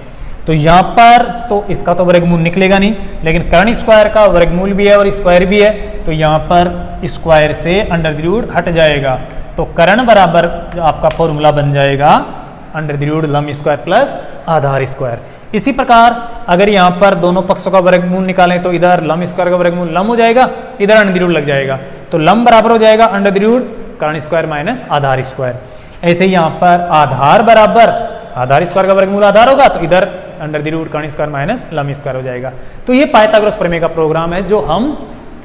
तो यहाँ पर तो इसका तो वर्गमूल निकलेगा नहीं, लेकिन कर्ण स्क्वायर का वर्गमूल भी है और स्क्वायर भी है, तो यहाँ पर स्क्वायर से अंडर द रूट हट जाएगा, तो कर्ण बराबर जो आपका फॉर्मूला बन जाएगा अंडर द रूट लंब स्क्वायर प्लस आधार स्क्वायर। इसी प्रकार अगर यहाँ पर दोनों पक्षों का वर्गमूल निकालें तो इधर लंब स्क्वायर का वर्गमूल लंब हो जाएगा, इधर अंडर द रूट लग जाएगा, तो लंब बराबर हो जाएगा अंडर द रूट कर्ण स्क्वायर माइनस आधार स्क्वायर। ऐसे ही यहाँ पर आधार बराबर आधार स्क्वायर का वर्गमूल आधार होगा, तो इधर अंडर द रूट कर्ण स्क्वायर माइनस लंब स्क्वायर हो जाएगा। तो ये पाइथागोरस प्रमेय का प्रोग्राम है जो हम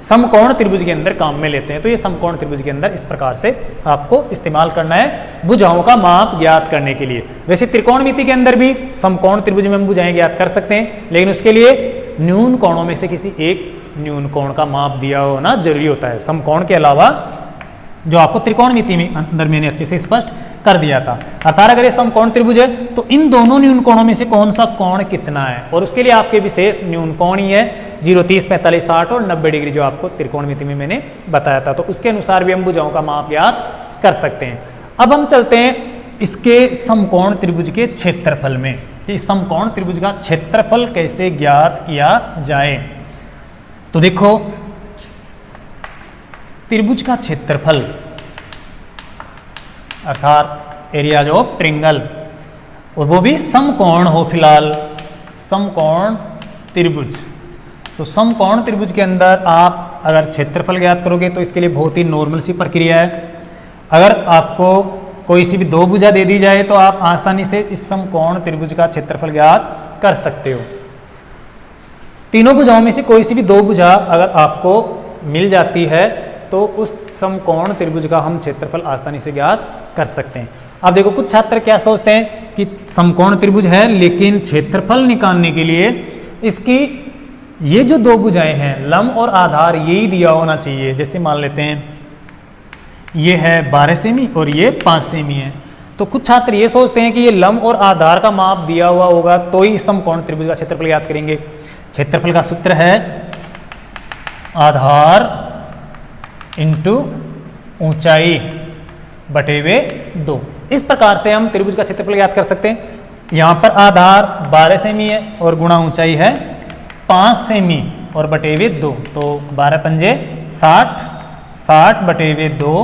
समकोण त्रिभुज के अंदर काम में लेते हैं। तो ये समकोण त्रिभुज के अंदर इस प्रकार से आपको इस्तेमाल करना है भुजाओं का माप ज्ञात करने के लिए। वैसे त्रिकोणमिति के अंदर भी समकोण त्रिभुज में हम भुजाएं ज्ञात कर सकते हैं, लेकिन उसके लिए न्यून कोणों में से किसी एक न्यून कोण का माप दिया होना जरूरी होता है, समकोण के अलावा जो आपको त्रिकोणमिति में अंदर मैंने अच्छे से स्पष्ट कर दिया था। अर्थात अगर ये समकोण त्रिभुज है तो इन दोनों न्यून कोणों में से कौन सा कोण कितना है, और उसके लिए आपके विशेष न्यून कोण ही है 0, 30, 45, 60 और 90 डिग्री जो आपको त्रिकोणमिति में मैंने बताया था। तो उसके अनुसार भी हम भुजाओं का माप ज्ञात कर सकते हैं। अब हम चलते हैं इसके समकोण त्रिभुज के क्षेत्रफल में, कि समकोण त्रिभुज का क्षेत्रफल कैसे ज्ञात किया जाए। तो देखो त्रिभुज का क्षेत्रफल अर्थात एरियाज ऑफ ट्रिंगल, और वो भी समकोण हो, फिलहाल समकोण त्रिभुज। तो समकोण त्रिभुज के अंदर आप अगर क्षेत्रफल ज्ञात करोगे तो इसके लिए बहुत ही नॉर्मल सी प्रक्रिया है। अगर आपको कोई सी भी दो भुजा दे दी जाए तो आप आसानी से इस समकोण त्रिभुज का क्षेत्रफल ज्ञात कर सकते हो। तीनों भुजाओं में से कोई सी भी दो भुजा अगर आपको मिल जाती है तो उस समकोण त्रिभुज का हम क्षेत्रफल आसानी से ज्ञात कर सकते हैं। अब देखो कुछ छात्र क्या सोचते हैं कि समकोण त्रिभुज है लेकिन क्षेत्रफल निकालने के लिए इसकी ये जो दो भुजाएं हैं लंब और आधार यही दिया होना चाहिए। जैसे मान लेते हैं ये है 12 सेमी और ये 5 सेमी है, तो कुछ छात्र ये सोचते हैं कि ये लंब और आधार का माप दिया हुआ होगा तो ही समकोण त्रिभुज का क्षेत्रफल ज्ञात करेंगे। क्षेत्रफल का सूत्र है आधार इंटू ऊंचाई बटे हुए 2। इस प्रकार से हम त्रिभुज का क्षेत्रफल ज्ञात कर सकते हैं। यहाँ पर आधार 12 सेमी है और गुणा ऊंचाई है 5 सेमी और बटे हुए 2, तो 12 पंजे 60, 60 बटे हुए 2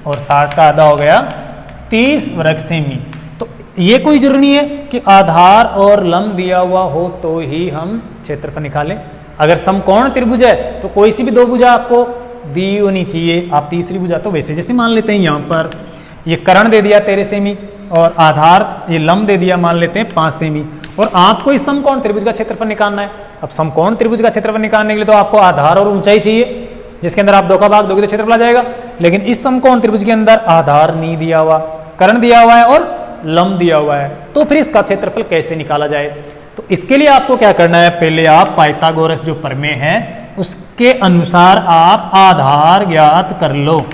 और 60 का आधा हो गया 30 वर्ग सेमी। तो ये कोई जरूरी नहीं है कि आधार और लंब दिया हुआ हो तो ही हम क्षेत्रफल निकालें। अगर समकोण त्रिभुज है तो कोई सी भी दो भुजा आपको दी होनी चाहिए। आप तीसरी भुजा तो वैसे जैसे मान लेते हैं यहाँ पर ये कर्ण दे दिया 13 सेमी और आधार ये लंब दे दिया मान लेते हैं 5 सेमी और आपको इस समकोण त्रिभुज का क्षेत्रफल निकालना है। अब समकोण त्रिभुज का क्षेत्रफल निकालने के लिए तो आपको आधार और ऊंचाई चाहिए जिसके अंदर आप 2 का भाग दोगे तो क्षेत्रफल आ जाएगा। लेकिन इस समकोण त्रिभुज के अंदर आधार नहीं दिया हुआ, कर्ण दिया हुआ है और लंब दिया हुआ है, तो फिर इसका क्षेत्रफल कैसे निकाला जाए? तो इसके लिए आपको क्या करना है, पहले आप पाइथागोरस जो प्रमेय है उसके अनुसार आप आधार ज्ञात कर लो।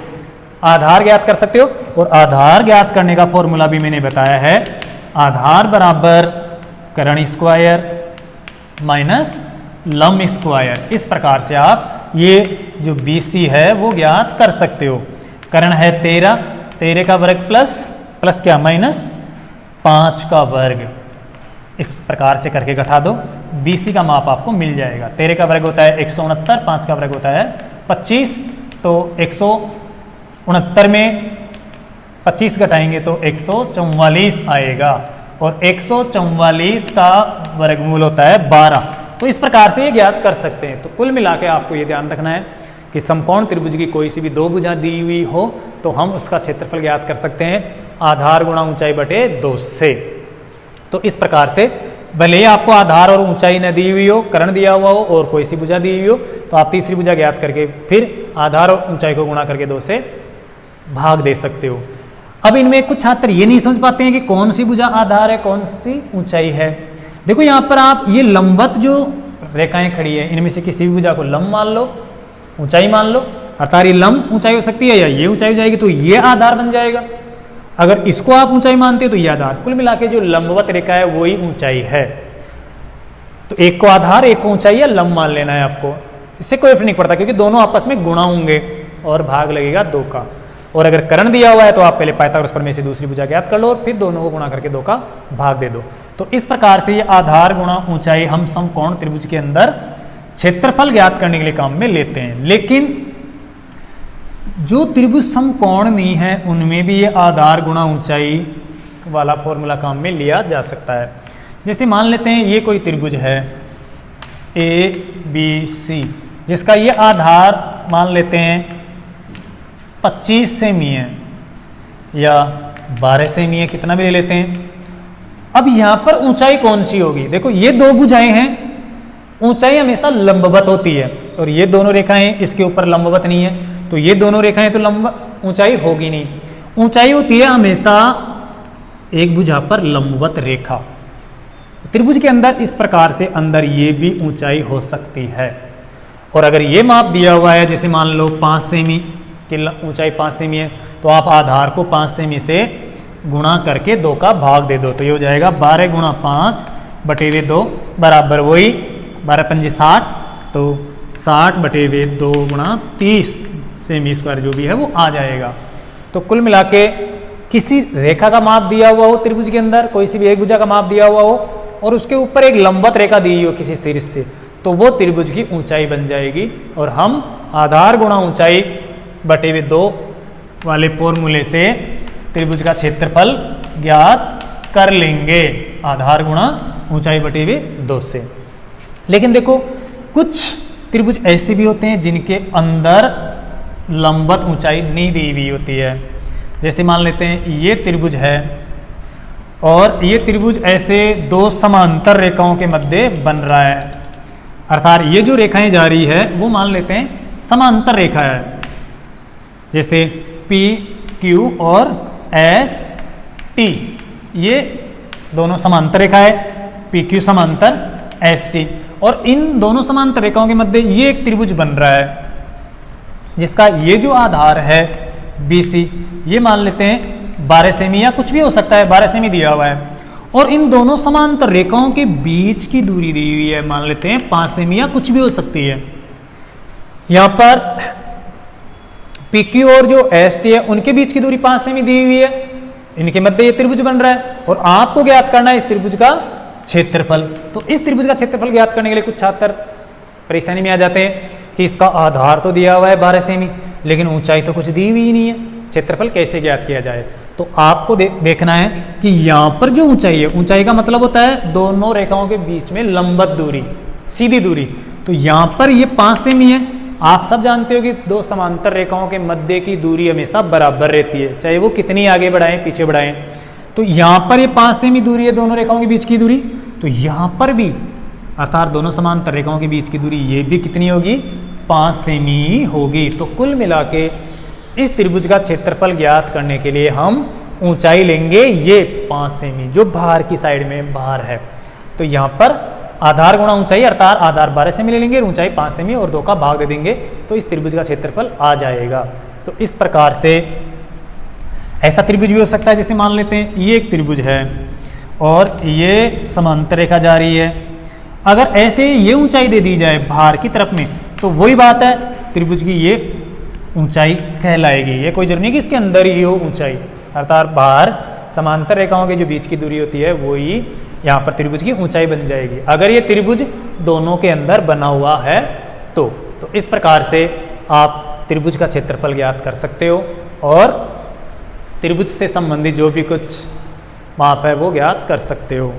आधार ज्ञात कर सकते हो और आधार ज्ञात करने का फॉर्मूला भी मैंने बताया है। आधार बराबर कर्ण स्क्वायर माइनस लंब स्क्वायर। इस प्रकार से आप ये जो BC है वो ज्ञात कर सकते हो। कर्ण है 13, 13 का वर्ग प्लस क्या माइनस 5 का वर्ग। इस प्रकार से करके घटा दो, BC का माप आपको मिल जाएगा। 13 का वर्ग होता है 169, 5 का वर्ग होता है 25, तो 169 में 25 घटाएंगे तो 144 आएगा और 144 का वर्गमूल होता है 12। तो इस प्रकार से ये ज्ञात कर सकते हैं। तो कुल मिला के आपको ये ध्यान रखना है कि समकोण त्रिभुज की कोई सी भी दो भुजा दी हुई हो तो हम उसका क्षेत्रफल ज्ञात कर सकते हैं आधार गुणा ऊंचाई बटे 2 से। तो इस प्रकार से भले ही आपको आधार और ऊंचाई न दी हुई हो, कर्ण दिया हुआ हो और कोई सी भुजा दी हुई हो, तो आप तीसरी भुजा ज्ञात करके फिर आधार और ऊंचाई को गुणा करके 2 से भाग दे सकते हो। अब इनमें कुछ छात्र ये नहीं समझ पाते हैं कि कौन सी भुजा आधार है कौन सी ऊंचाई है। देखो यहाँ पर आप ये लंबवत जो रेखाएं खड़ी है इनमें से किसी भी भुजा को लंब मान लो, ऊंचाई मान लो, अर्थात ये लंब ऊंचाई हो सकती है या ये ऊंचाई हो जाएगी, तो ये आधार बन जाएगा। अगर इसको आप ऊंचाई मानते हो तो ये आधार। कुल मिला के जो लंबवत रेखा है वही ऊंचाई है। तो एक को आधार एक को ऊंचाई या लंब मान लेना है आपको, इससे कोई फर्क नहीं पड़ता क्योंकि दोनों आपस में गुणा होंगे और भाग लगेगा 2 का। और अगर कर्ण दिया हुआ है तो आप पहले पाइथागोरस प्रमेय से दूसरी भुजा ज्ञात कर लो और फिर दोनों को गुणा करके 2 का भाग दे दो। तो इस प्रकार से ये आधार गुणा ऊंचाई हम समकोण त्रिभुज के अंदर क्षेत्रफल ज्ञात करने के लिए काम में लेते हैं। लेकिन जो त्रिभुज समकोण नहीं है उनमें भी ये आधार गुणा ऊंचाई वाला फॉर्मूला काम में लिया जा सकता है। जैसे मान लेते हैं ये कोई त्रिभुज है ABC जिसका ये आधार मान लेते हैं 25 सेमी है या 12 सेमी है, कितना भी ले लेते हैं। अब यहां पर ऊंचाई कौन सी होगी? देखो ये दो भुजाएं हैं, ऊंचाई हमेशा लंबवत होती है और ये दोनों रेखाएं इसके ऊपर लंबवत नहीं है, तो ये दोनों रेखाएं तो लंब ऊंचाई होगी नहीं। ऊंचाई होती है हमेशा एक भुजा पर लंबवत रेखा। त्रिभुज के अंदर इस प्रकार से अंदर ये भी ऊंचाई हो सकती है। और अगर ये माप दिया हुआ है जैसे मान लो 5 सेमी की ऊंचाई 5 सेमी है, तो आप आधार को 5 सेमी से गुणा करके 2 का भाग दे दो, तो ये हो जाएगा 12 गुणा 5 बटे हुए 2 बराबर वही 12 पंजे 60, तो 60 बटे हुए 2 गुणा 30 सेमी स्क्वायर जो भी है वो आ जाएगा। तो कुल मिला के किसी रेखा का माप दिया हुआ हो त्रिभुज के अंदर, कोई सी भी एक भुजा का माप दिया हुआ हो और उसके ऊपर एक लंबवत रेखा दी हो किसी शीर्ष से, तो वो त्रिभुज की ऊंचाई बन जाएगी। और हम आधार गुणा ऊंचाई बटे हुए 2 वाले फॉर्मूले से त्रिभुज का क्षेत्रफल ज्ञात कर लेंगे, आधार गुणा ऊंचाई बटे हुए 2 से। लेकिन देखो कुछ त्रिभुज ऐसे भी होते हैं जिनके अंदर लंबवत ऊंचाई नहीं दी हुई होती है। जैसे मान लेते हैं ये त्रिभुज है और ये त्रिभुज ऐसे दो समांतर रेखाओं के मध्य बन रहा है, अर्थात ये जो रेखाएं जा रही है वो मान लेते हैं समांतर रेखा है, जैसे पी क्यू और एस टी, ये दोनों समांतर रेखा है, पी क्यू समांतर एस टी, और इन दोनों समांतर रेखाओं के मध्य ये एक त्रिभुज बन रहा है जिसका ये जो आधार है BC, ये मान लेते हैं 12 सेमी या कुछ भी हो सकता है, 12 सेमी दिया हुआ है, और इन दोनों समांतर रेखाओं के बीच की दूरी दी हुई है, मान लेते हैं 5 सेमी या कुछ भी हो सकती है। यहां पर PQ और जो ST है उनके बीच की दूरी 5 सेमी दी हुई है, इनके मध्य ये त्रिभुज बन रहा है और आपको ज्ञात करना है इस त्रिभुज का क्षेत्रफल। तो इस त्रिभुज का क्षेत्रफल ज्ञात करने के लिए कुछ छात्र परेशानी में आ जाते हैं कि इसका आधार तो दिया हुआ है 12 सेमी, लेकिन ऊंचाई तो कुछ दी हुई ही नहीं है, क्षेत्रफल कैसे ज्ञात किया जाए। तो आपको देखना है कि यहाँ पर जो ऊंचाई है, ऊंचाई का मतलब होता है दोनों रेखाओं के बीच में लंबवत दूरी, सीधी दूरी, तो यहाँ पर ये 5 सेमी है। आप सब जानते हो कि दो समांतर रेखाओं के मध्य की दूरी हमेशा बराबर रहती है, चाहे वो कितनी आगे बढ़ाएं पीछे बढ़ाएं। तो यहाँ पर ये 5 सेमी दूरी है दोनों रेखाओं के बीच की दूरी, तो यहाँ पर भी अर्थात दोनों समांतर रेखाओं के बीच की दूरी ये भी कितनी होगी, 5 सेमी होगी। तो कुल मिला के इस त्रिभुज का क्षेत्रफल ज्ञात करने के लिए हम ऊंचाई लेंगे ये 5 सेमी जो बाहर की साइड में बाहर है। तो यहाँ पर आधार गुणा ऊंचाई अर्थात आधार 12 सेमी ले लेंगे, ऊंचाई 5 सेमी और 2 का भाग दे देंगे, तो इस त्रिभुज का क्षेत्रफल आ जाएगा। तो इस प्रकार से ऐसा त्रिभुज भी हो सकता है, जैसे मान लेते हैं ये एक त्रिभुज है और ये समांतर रेखा जा रही है, अगर ऐसे ये ऊंचाई दे दी जाए बाहर की तरफ में तो वही बात है त्रिभुज की ये ऊंचाई कहलाएगी। ये कोई जरूरी नहीं कि इसके अंदर ही हो ऊंचाई, अर्थात बाहर समांतर रेखाओं के जो बीच की दूरी होती है वो ही यहाँ पर त्रिभुज की ऊंचाई बन जाएगी, अगर ये त्रिभुज दोनों के अंदर बना हुआ है तो इस प्रकार से आप त्रिभुज का क्षेत्रफल ज्ञात कर सकते हो और त्रिभुज से संबंधित जो भी कुछ माप है वो ज्ञात कर सकते हो।